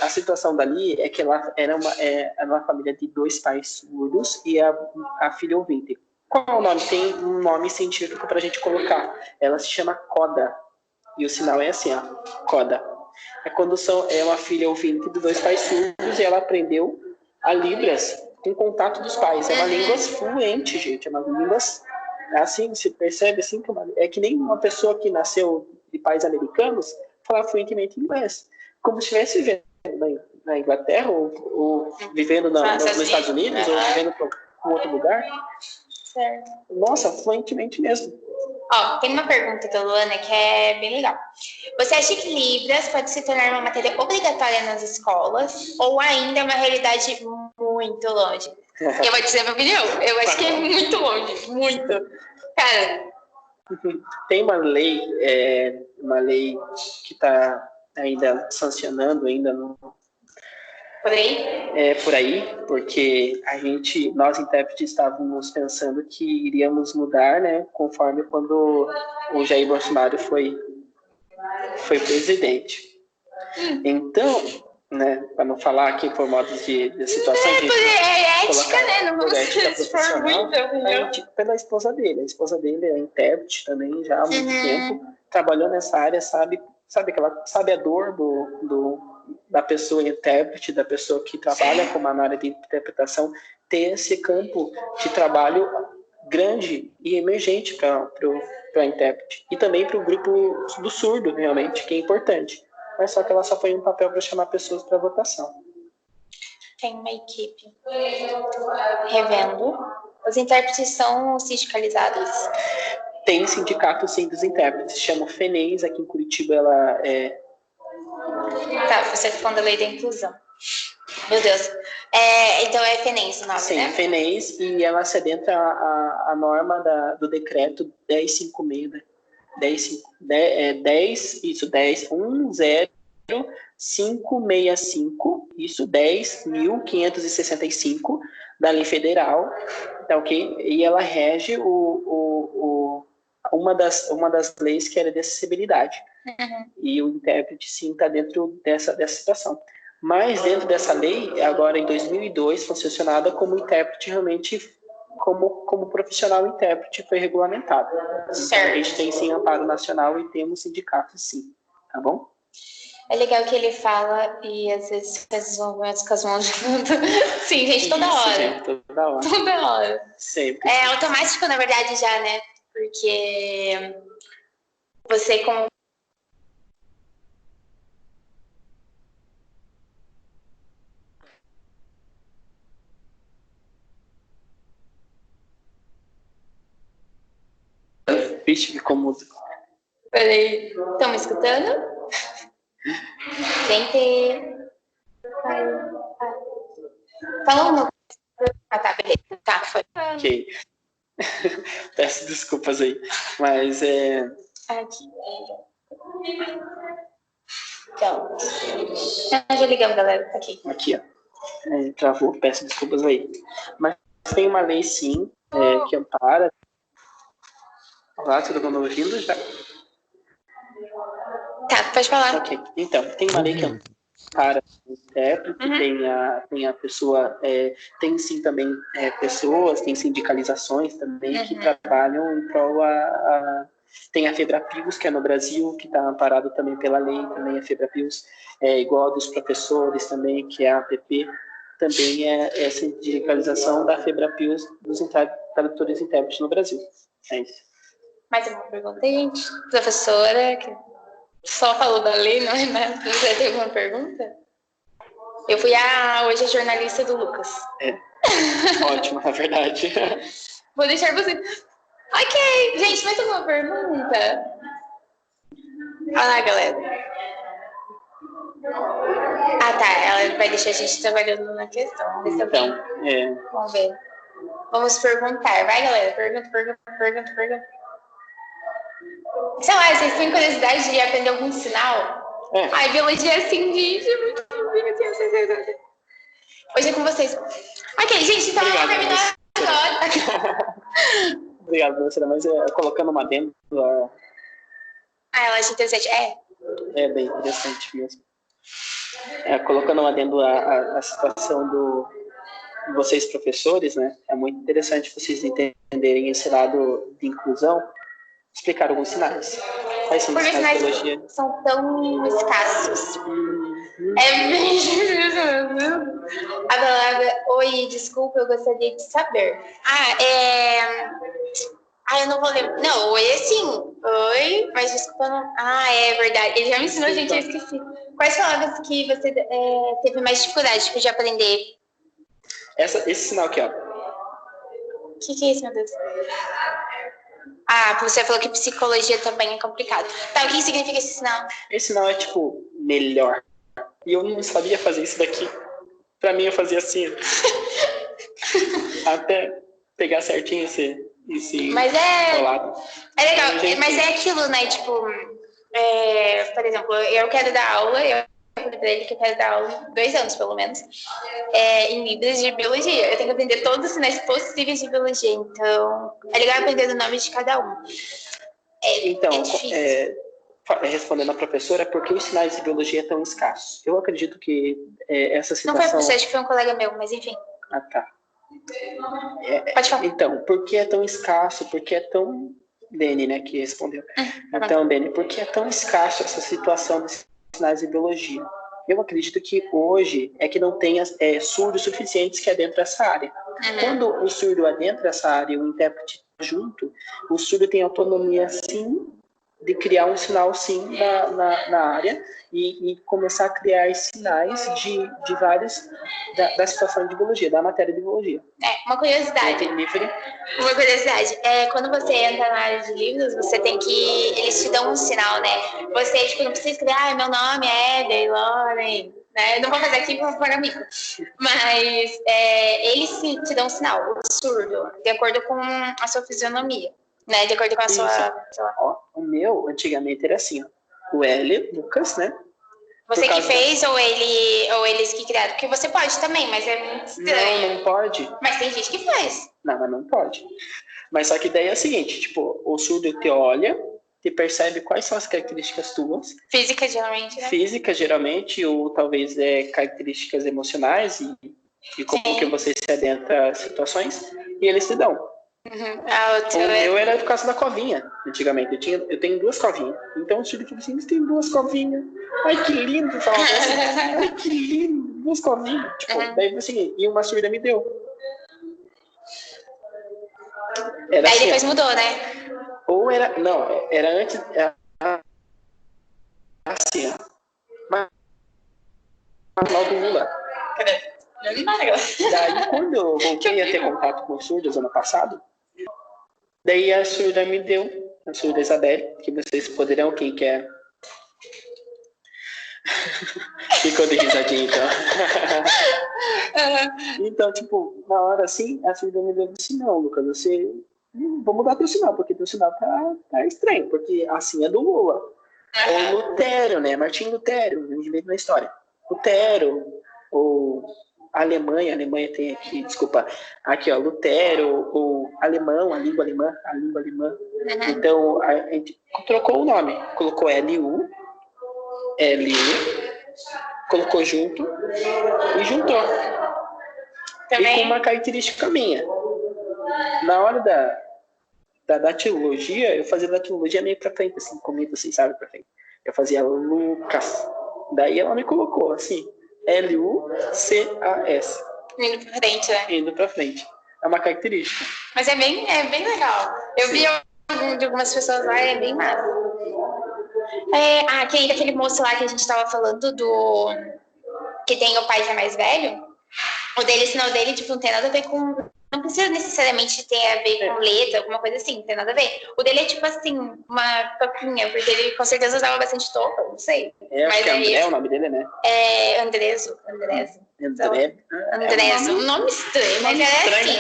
A situação dali é que ela era uma família de 2 pais surdos e a filha ouvinte. Qual é o nome? Tem um nome científico para a gente colocar. Ela se chama CODA. E o sinal é assim, ó, CODA. É quando é uma filha ouvinte de 2 pais surdos e ela aprendeu a Libras com contato dos pais. É uma língua fluente, gente. É uma língua... Assim, se percebe assim, é que nem uma pessoa que nasceu de pais americanos falar fluentemente inglês. Como se estivesse vivendo na Inglaterra ou vivendo nos Estados Unidos ou vivendo em outro lugar. Certo. Nossa, fluentemente mesmo. Tem uma pergunta da Luana que é bem legal. Você acha que Libras pode se tornar uma matéria obrigatória nas escolas ou ainda é uma realidade muito longe? Eu vou dizer a minha opinião. Eu acho que é muito longe. Muito. Cara... Tem uma lei que está ainda sancionando, ainda não... Por aí? Por aí, porque nós intérpretes estávamos pensando que iríamos mudar, né, conforme quando o Jair Bolsonaro foi presidente. Então, né, para não falar aqui por modo de situação... É ética, né? Não vamos se for muito. Pela esposa dele. A esposa dele é intérprete também já há muito tempo, trabalhou nessa área, sabe a dor da pessoa intérprete, da pessoa que trabalha como na área de interpretação, ter esse campo de trabalho grande e emergente para o intérprete. E também para o grupo do surdo, realmente, que é importante. Mas só que ela só foi um papel para chamar pessoas para votação. Tem uma equipe revendo. Os intérpretes são sindicalizados? Tem sindicato, sim, dos intérpretes. Chama FENEIS, aqui em Curitiba ela é... Você está falando da lei da inclusão. Meu Deus. Então é FENEIS o nome, sim, né? Sim, FENEIS, e ela se adentra a norma do decreto 1056, né? 10.565, isso, 10.565 da lei federal, tá ok? E ela rege uma das leis que era de acessibilidade. E o intérprete, sim, está dentro dessa situação. Mas dentro dessa lei, agora em 2002, foi sancionada como intérprete realmente, como profissional intérprete, foi regulamentado. Certo. A gente tem sim amparo nacional e temos sindicato sim, tá bom? É legal que ele fala e às vezes faz os movimentos com as mãos junto. Sim, gente, toda Isso, hora. gente, toda hora. Toda hora. Sempre. É automático, na verdade, já, né? Porque você com Vixe, ficou músico. Peraí, estão me escutando? Gente. Ai. Fala uma coisa. Ah, tá, beleza. Tá, foi. Ok. Peço desculpas aí. Mas Aqui. Então. Já ligamos, galera. Aqui. Aqui, ó. Travou, peço desculpas aí. Mas tem uma lei, sim, que ampara. Olá, todo mundo ouvindo já? Tá, pode falar. Ok. Então, tem uma lei que ampara o intérprete, tem a pessoa, tem sim também pessoas, tem sindicalizações também que trabalham em prol tem a Febrapios, que é no Brasil, que está amparado também pela lei, também a Febrapios, igual a dos professores também, que é a APP, também é essa sindicalização da Febrapios dos tradutores e intérpretes no Brasil. É isso. Mais uma pergunta, gente? Professora, que só falou da lei, não é nada? Você tem alguma pergunta? Eu fui hoje a jornalista do Lucas. Ótimo, na verdade. Vou deixar você... Ok, gente, mais alguma pergunta? Olha lá, galera. Ah, tá, ela vai deixar a gente trabalhando na questão. Vamos ver se alguém... Vamos ver. Vamos perguntar. Vai, galera, pergunta. Sei lá, vocês têm curiosidade de aprender algum sinal? Ai, biologia é assim, gente, é muito assim. Hoje é com vocês. Ok, gente, então vamos terminar agora. Obrigado, professora, mas colocando uma adendo. Eu acho interessante. É bem interessante mesmo. Colocando uma adendo a situação de vocês, professores, né? É muito interessante vocês entenderem esse lado de inclusão. Explicar alguns sinais. Quais são os sinais de biologia? São tão escassos. É bem difícil. A palavra, oi, desculpa, eu gostaria de saber. Eu não vou lembrar. Não, oi é sim. Oi, mas desculpa não. É verdade. Ele já me ensinou, gente, eu esqueci. Quais palavras que você teve mais dificuldade de aprender? Esse sinal aqui, ó. O que é isso, meu Deus? Você falou que psicologia também é complicado. Tá, o que significa esse sinal? Esse sinal é tipo melhor. E eu não sabia fazer isso daqui. Pra mim eu fazia assim. Até pegar certinho esse mas colado. É legal, mas é aquilo, né? Tipo, por exemplo, eu quero dar aula, eu falei pra ele que eu quero dar aula 2 anos, pelo menos, em livros de biologia. Eu tenho que aprender todos os sinais possíveis de biologia, então é legal aprender o nome de cada um. Então, difícil. Respondendo a professora, por que os sinais de biologia são escassos? Eu acredito que essa situação... Não foi a professora, acho que foi um colega meu, mas enfim. Tá. Pode falar. Então, por que é tão escasso? Por que é tão... Dene, né, que respondeu. Então, Dene, por que é tão escasso essa situação dos sinais de biologia? Eu acredito que hoje é que não tem surdos suficientes que adentra essa área. Quando o surdo adentra essa área e o intérprete junto, o surdo tem autonomia, sim, de criar um sinal, sim, na área e começar a criar sinais de vários da situação de biologia, da matéria de biologia. Uma curiosidade. Uma curiosidade. Quando você entra na área de livros, você tem que... Eles te dão um sinal, né? Você, tipo, não precisa escrever, meu nome é Eder, Lauren, né? Eu não vou fazer aqui para amigo. Mas eles te dão um sinal, o surdo, de acordo com a sua fisionomia. Né, de acordo com a sua... O meu, antigamente, era assim, ó. O L, Lucas, né? Você que fez ou eles que criaram? Porque você pode também, mas é muito estranho. Não pode. Mas tem gente que faz. Não, mas não pode. Mas só que daí é o seguinte, tipo, o surdo te olha, te percebe quais são as características tuas. Física, geralmente, né? Física, geralmente, ou talvez características emocionais e como que você se adentra a situações, e eles te dão. O O teu meu era por causa da covinha, antigamente. Eu tenho 2 covinhas. Então o filho tipo assim, você tem 2 covinhas. Ai, que lindo, falava assim. Ai, que lindo, 2 covinhas. Tipo, daí assim, e uma surda me deu. Era Aí assim, depois mudou, né? ou era. Não, era antes. Era assim, ó. Mas mal do Lula. Daí, quando eu voltei a ter contato com surdos ano passado, daí a surda me deu, a surda Isabelle, que vocês poderão, quem quer. Ficou de risadinha, então. Então, tipo, na hora assim, a surda me deu assim, não, Lucas, você. Vou mudar teu sinal, porque teu sinal tá estranho, porque assim é do Lula. Ou Lutero, né? Martim Lutero, a gente vê na história. Lutero, ou a Alemanha tem aqui, desculpa, aqui ó, Lutero, ou alemão, a língua alemã. Então a gente trocou o nome, colocou LU, colocou junto e juntou. Também. E com uma característica minha. Na hora da datilologia, eu fazia datilologia meio pra frente, assim, comigo, assim, sabe, pra frente. Eu fazia Lucas. Daí ela me colocou, assim, Lucas. Indo pra frente, né? Indo pra frente. É uma característica. Mas é bem legal. Eu vi de algumas pessoas lá, é bem massa. Aquele moço lá que a gente tava falando que tem o pai que é mais velho, o sinal dele, tipo, não tem nada a ver com. Não precisa necessariamente ter a ver com letra, alguma coisa assim, não tem nada a ver. O dele é tipo assim, uma topinha, porque ele com certeza usava bastante topa, não sei. Mas acho que é André o nome dele, né? É Andreso. Um nome estranho, mas era assim.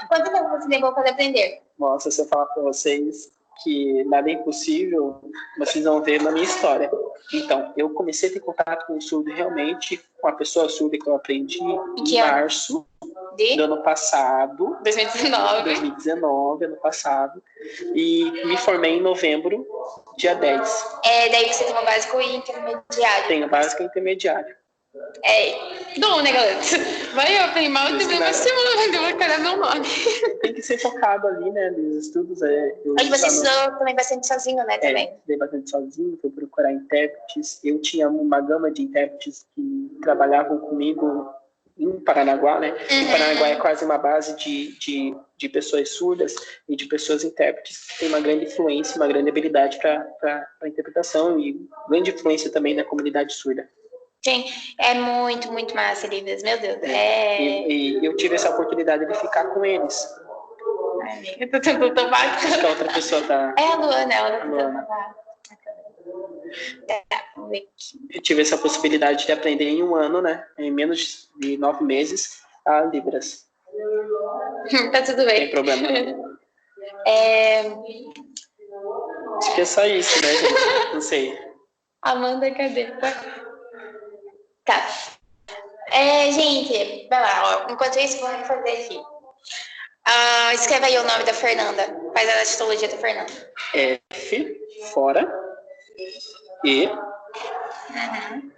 Quanto tempo você levou para aprender? Nossa, se eu falar para vocês que nada é impossível, vocês vão ver na minha história. Então, eu comecei a ter contato com o surdo realmente, com a pessoa surda que eu aprendi em março do ano passado. 2019, ano passado. E me formei em novembro, dia 10. Daí você tem o básico e intermediário. Tenho básico e intermediário. Dom, né, galera? Vai eu aprender mal e uma semana eu vou decorar meu nome. Tem que ser focado ali, né, nos estudos. Aí você estudou também bastante sozinho, né, também? Estudei bastante sozinho, fui procurar intérpretes. Eu tinha uma gama de intérpretes que trabalhavam comigo em Paranaguá, né? Em Paranaguá é quase uma base de pessoas surdas e de pessoas intérpretes que tem uma grande influência, uma grande habilidade para interpretação e grande influência também da comunidade surda. Sim, é muito, muito massa, Livres, meu Deus. E eu tive essa oportunidade de ficar com eles. Eu tô tentando tomar. Acho que a outra pessoa tá. É a Luana, ela tá tentando tomar. Vamos ver aqui. Eu tive essa possibilidade de aprender em um ano, né? Em menos de 9 meses, a Libras. Tá tudo bem. Não tem problema. Acho que é só isso, né, gente? Não sei. Amanda, cadê? Tá. Gente, vai lá, ó. Enquanto isso, vamos fazer aqui. Escreve aí o nome da Fernanda. Faz a datitologia da Fernanda. F, fora. E.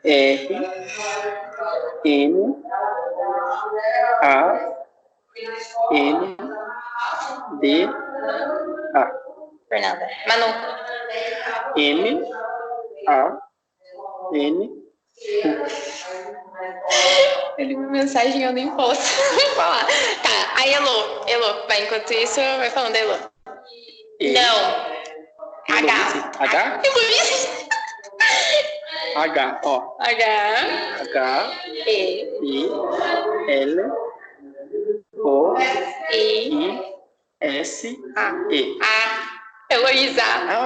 R. N. A. N. D. A. Fernanda. Manu. M. A. N. Ele uma mensagem eu nem posso falar. Tá, aí Elô, vai, enquanto isso, vai falando, Elô. Não. H? Heloísa? H, ó. H. E. L. O. I. S. E. Heloísa.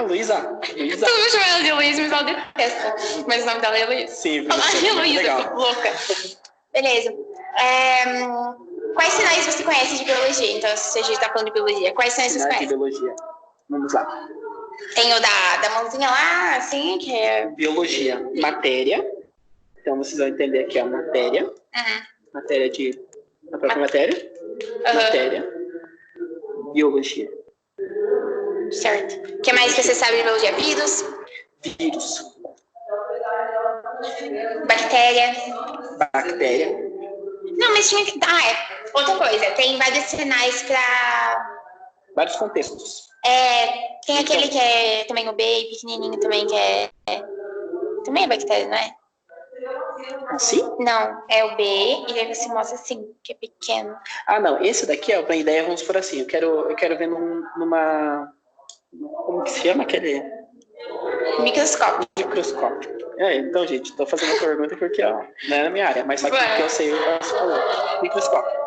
Luísa. Todo mundo chama ela de Heloísa, mas ela detesta. Mas o nome dela é Heloísa. Sim, Heloísa, legal. louca. Beleza. Quais sinais você conhece de biologia? Então, se a gente tá falando de biologia, quais sinais você conhece? De biologia. Vamos lá. Tem o da mãozinha lá, assim, que é... Biologia. Matéria. Então, vocês vão entender aqui a matéria. Matéria a própria matéria. Matéria. Biologia. Certo. O que mais que você sabe de biologia? Vírus? Bactéria? Bactéria. Não, mas tinha que... Outra coisa, tem vários sinais para... Vários contextos. Tem aquele que é também o B, pequenininho também, que é... Também é bactéria, não é? Assim? Não, é o B, e aí você mostra assim, que é pequeno. Ah, não. Esse daqui, ó, pra ideia, vamos por assim. Eu quero ver numa... Como que se chama aquele? Microscópio. Microscópio. Então, gente, tô fazendo a pergunta porque, ó, não é na minha área, mas só que eu sei, eu posso falar. Microscópio.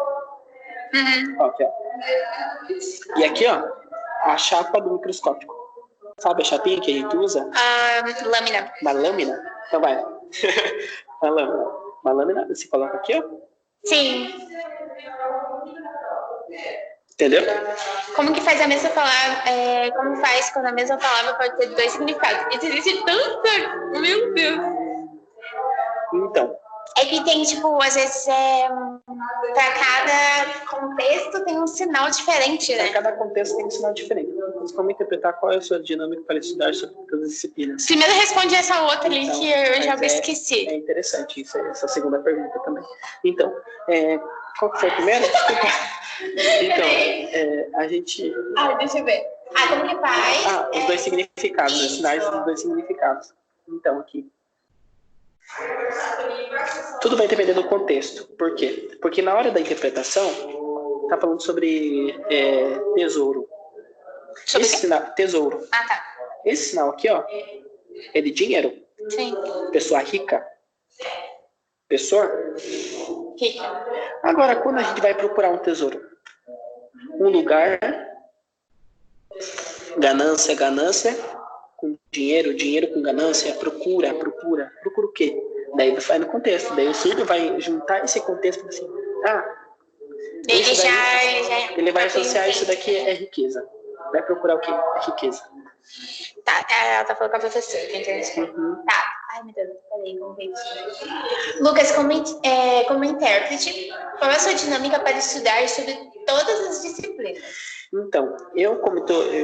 Ó, aqui, ó. E aqui, ó, a chapa do microscópio. Sabe a chapinha que a gente usa? Lâmina. Uma lâmina? Então vai. Uma lâmina. Uma lâmina, você coloca aqui, ó. Sim. Entendeu? Como que faz a mesma palavra? Como faz quando a mesma palavra pode ter dois significados? Existe tanta... Meu Deus. Então. É que tem, tipo, às vezes, para cada contexto tem um sinal diferente, né? Para cada contexto tem um sinal diferente. Mas como interpretar qual é a sua dinâmica para estudar sobre todas as disciplinas? Primeiro responde essa outra ali Então, que eu já esqueci. É interessante isso, essa segunda pergunta também. Então, qual que foi a primeira? Desculpa. Então, a gente... deixa eu ver. Como que faz? Os dois significados, os sinais dos dois significados. Então, aqui. Tudo vai depender do contexto. Por quê? Porque na hora da interpretação, tá falando sobre tesouro. Sobre esse sinal, tesouro. Tá. Esse sinal aqui, ó, é de dinheiro. Sim. Pessoa rica. Pessoa rica. Agora, quando a gente vai procurar um tesouro, um lugar, ganância, com dinheiro, dinheiro com ganância, procura o quê? Daí vai no contexto, daí o surdo vai juntar esse contexto assim, ele vai associar isso daqui é riqueza. Vai procurar o quê? É riqueza. Tá, ela tá falando com a professora, entendeu? Tá. Ai, meu Deus, falei, vamos ver. Lucas, como intérprete, qual é a sua dinâmica para estudar sobre todas as disciplinas? Então, eu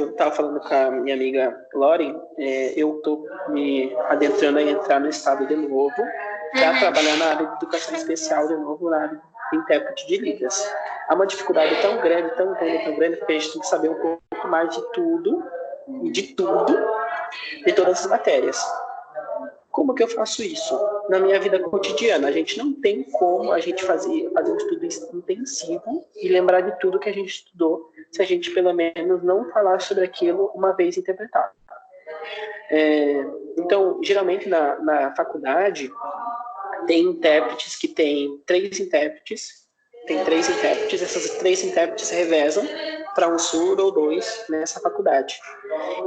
estava falando com a minha amiga Lori, eu estou me adentrando a entrar no estado de novo, para trabalhar na área de educação especial de novo, na área de intérprete de Libras. Há uma dificuldade tão grande, porque a gente tem que saber um pouco mais de tudo, de todas as matérias. Como que eu faço isso? Na minha vida cotidiana, a gente não tem como a gente fazer um estudo intensivo e lembrar de tudo que a gente estudou, se a gente pelo menos não falar sobre aquilo uma vez interpretado. Então, geralmente na faculdade, tem intérpretes que tem três intérpretes, essas três intérpretes revezam para um surdo ou dois nessa faculdade.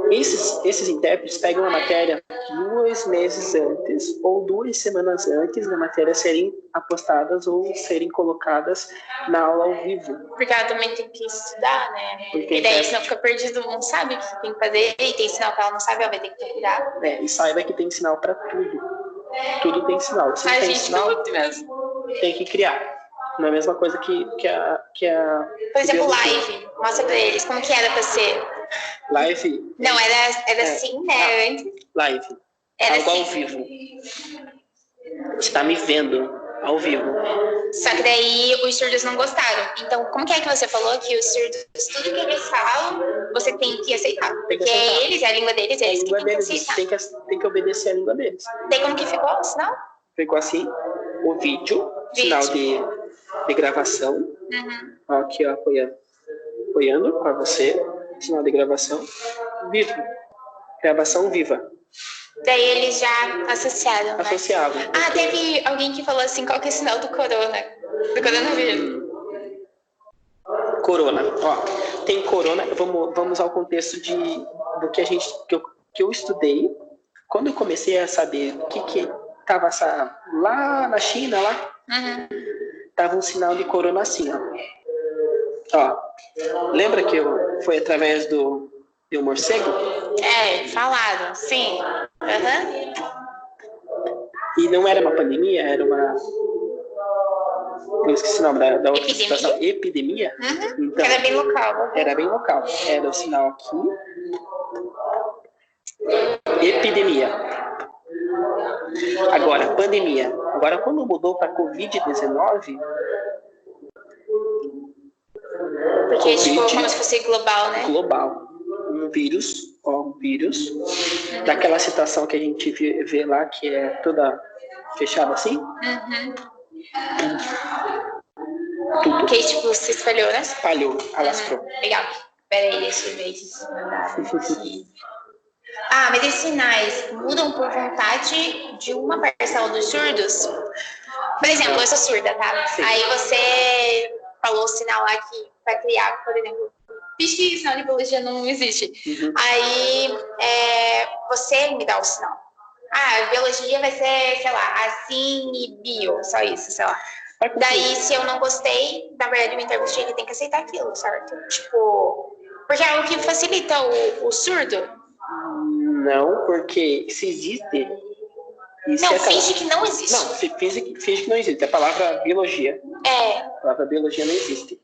Esses intérpretes pegam a matéria 2 meses antes ou 2 semanas antes da matéria serem apostadas ou serem colocadas na aula ao vivo. Porque ela também tem que estudar, né? E daí senão fica perdido, não sabe o que tem que fazer, e tem sinal que ela não sabe, ela vai ter que procurar. E saiba que tem sinal para tudo. Tudo tem sinal. Se tem sinal, tem que criar. Não é a mesma coisa que a... Por exemplo, live. Mostra pra eles como que era pra ser. Live? Não, era assim, né? Antes. Live. Era algo assim. Ao vivo. Você tá me vendo ao vivo. Só que daí os surdos não gostaram. Então, como que você falou que os surdos, tudo que eles falam, você tem que aceitar? Porque eles, é a língua deles, eles que tem que aceitar. Tem que obedecer a língua deles. Daí como que ficou o sinal? Ficou assim, o vídeo. Sinal de gravação. Aqui, ó, apoiando para você. Sinal de gravação. Vivo. Gravação viva. Daí eles já associaram, né? Associavam. Teve alguém que falou assim, qual que é o sinal do corona? Do coronavírus. Corona. Ó, tem corona. Vamos ao contexto do que eu estudei. Quando eu comecei a saber o que tava lá na China, tava um sinal de corona assim, ó. Lembra que foi através do morcego? Falaram, sim. E não era uma pandemia, era uma... Eu esqueci o nome da outra situação. Epidemia? Então, era bem local. Era bem local. Era o sinal aqui. Epidemia. Agora, pandemia. Agora, quando mudou para Covid-19, Porque, tipo, como se fosse global, né? Global. Um vírus, daquela situação que a gente vê lá, que é toda fechada assim. Tudo. Que, tipo, se espalhou, né? Espalhou, alastrou. Legal. Peraí, deixa eu ver se mandaram aqui. Ah, mas esses sinais mudam por vontade de uma parcela dos surdos? Por exemplo, eu sou surda, tá? Sim. Aí você falou o sinal lá que vai criar, por exemplo, fiz que sinal de biologia não existe. Aí você me dá o sinal. Ah, biologia vai ser, sei lá, assim e bio, só isso, sei lá. Daí, se eu não gostei, na verdade, o intérprete ele tem que aceitar aquilo, certo? Tipo, porque é algo que facilita o surdo. Não, porque se existe... Não, finge que não existe. Não, finge que não existe. A palavra biologia. A palavra biologia não existe.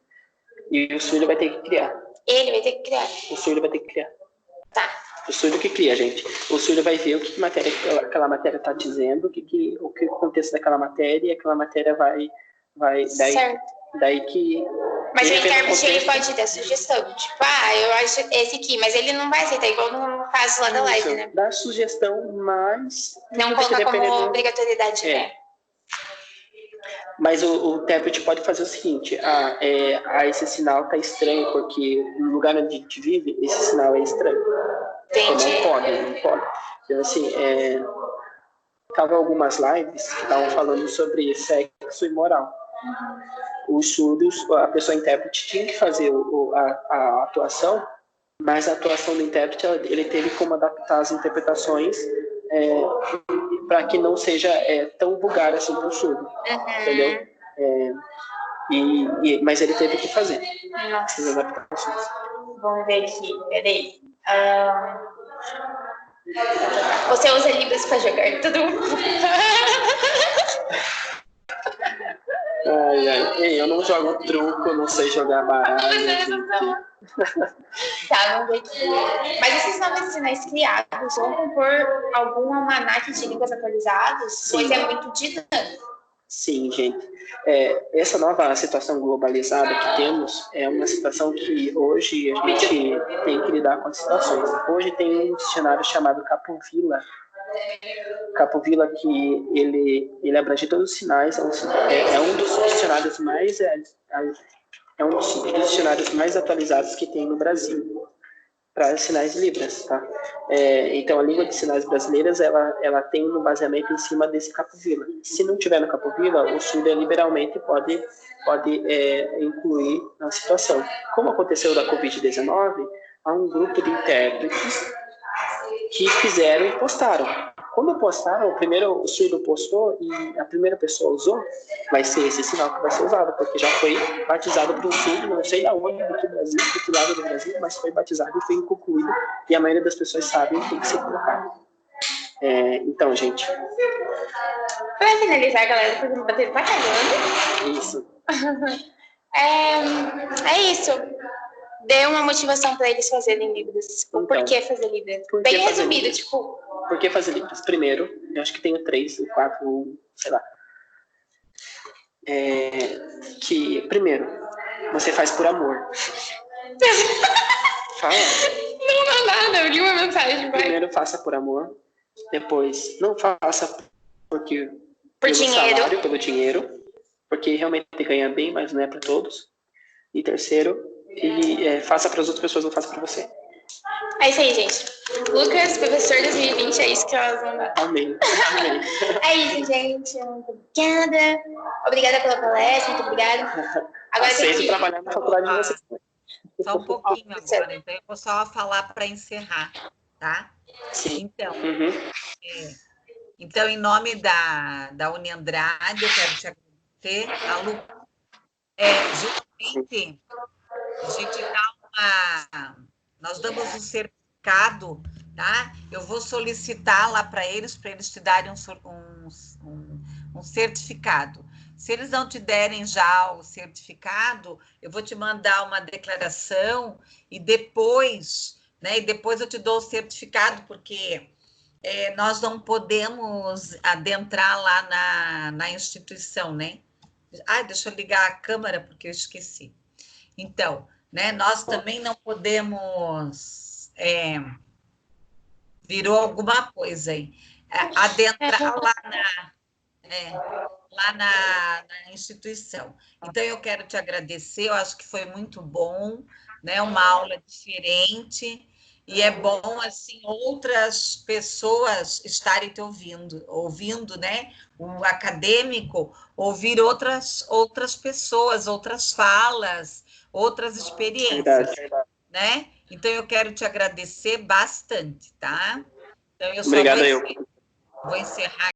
E o surdo vai ter que criar. Ele vai ter que criar. O surdo vai ter que criar. Tá. O surdo que cria, gente. O surdo vai ver o que aquela matéria está dizendo, o que o contexto daquela matéria, e aquela matéria vai Certo. daí que... Mas o intérprete ele pode dar sugestão. Tipo, eu acho esse aqui, mas ele não vai aceitar, igual no caso lá da live, né? Dá sugestão, mas... Não colocar como obrigatoriedade, né? Mas o intérprete pode fazer o seguinte, esse sinal tá estranho, porque no lugar onde a gente vive, esse sinal é estranho. Entendi. Não pode. Então, assim, tava algumas lives que estavam falando sobre sexo e moral. Os surdos, a pessoa intérprete tinha que fazer a atuação, mas a atuação do intérprete, ele teve como adaptar as interpretações para que não seja tão vulgar assim para o surdo, entendeu? Mas ele teve que fazer essas adaptações. Vamos ver aqui, peraí. Você usa Libras para jogar tudo? Eu não jogo truco, não sei jogar baralho. Tá, vamos ver aqui. Mas esses novos sinais criados vão compor algum almanaque de línguas atualizados? Pois é muito dinâmico. Sim, gente. Essa nova situação globalizada que temos é uma situação que hoje a gente tem que lidar com as situações. Hoje tem um dicionário chamado Capovilla. Capovilla, que ele abrange todos os sinais, é um dos dicionários mais atualizados que tem no Brasil para sinais Libras, tá? Então a língua de sinais brasileiras ela tem um baseamento em cima desse Capovilla. Se não tiver no Capovilla, o surdo liberalmente pode incluir na situação. Como aconteceu da Covid-19, há um grupo de intérpretes que fizeram e postaram. Quando postaram, o surdo postou e a primeira pessoa usou, vai ser esse sinal que vai ser usado, porque já foi batizado para um surdo, não sei de onde, do que Brasil, do que lado do Brasil, mas foi batizado e foi concluído, e a maioria das pessoas sabem que tem que ser colocado. Então, gente... Para finalizar, galera, porque o bater tá cagando. Isso. É isso. Dê uma motivação para eles fazerem Libras. Então, por que fazer Libras? Bem resumido, Libras? Tipo... Por que fazer Libras? Primeiro, eu acho que tenho 3, 4, sei lá. Que, primeiro, você faz por amor. Fala. Não, nada, eu li uma mensagem. Primeiro, faça por amor. Depois, não faça porque por dinheiro. Salário, pelo dinheiro. Porque realmente ganha bem, mas não é para todos. E terceiro, faça para as outras pessoas, não faça para você. É isso aí, gente. Lucas, professor 2020, é isso que elas vão dar. Amém. É isso, gente. Muito obrigada. Obrigada pela palestra, muito obrigada. Agora aceito trabalhar na faculdade de vocês. Só um pouquinho agora, então eu vou só falar para encerrar, tá? Sim. Então, então, em nome da Uniandrade, eu quero te agradecer, a Lu. Justamente, a gente dá nós damos um certificado, tá? Eu vou solicitar lá para eles te darem um certificado. Se eles não te derem já o certificado, eu vou te mandar uma declaração e depois eu te dou o certificado, porque nós não podemos adentrar lá na instituição, né? Deixa eu ligar a câmera, porque eu esqueci. Então, né? Nós também não podemos... virou alguma coisa aí. Adentrar lá na instituição. Então, eu quero te agradecer, eu acho que foi muito bom, né? Uma aula diferente, e é bom, assim, outras pessoas estarem te ouvindo, né? O acadêmico, ouvir outras pessoas, outras falas, outras experiências, né? Então, eu quero te agradecer bastante, tá? Então, eu só Obrigado, vou encerrar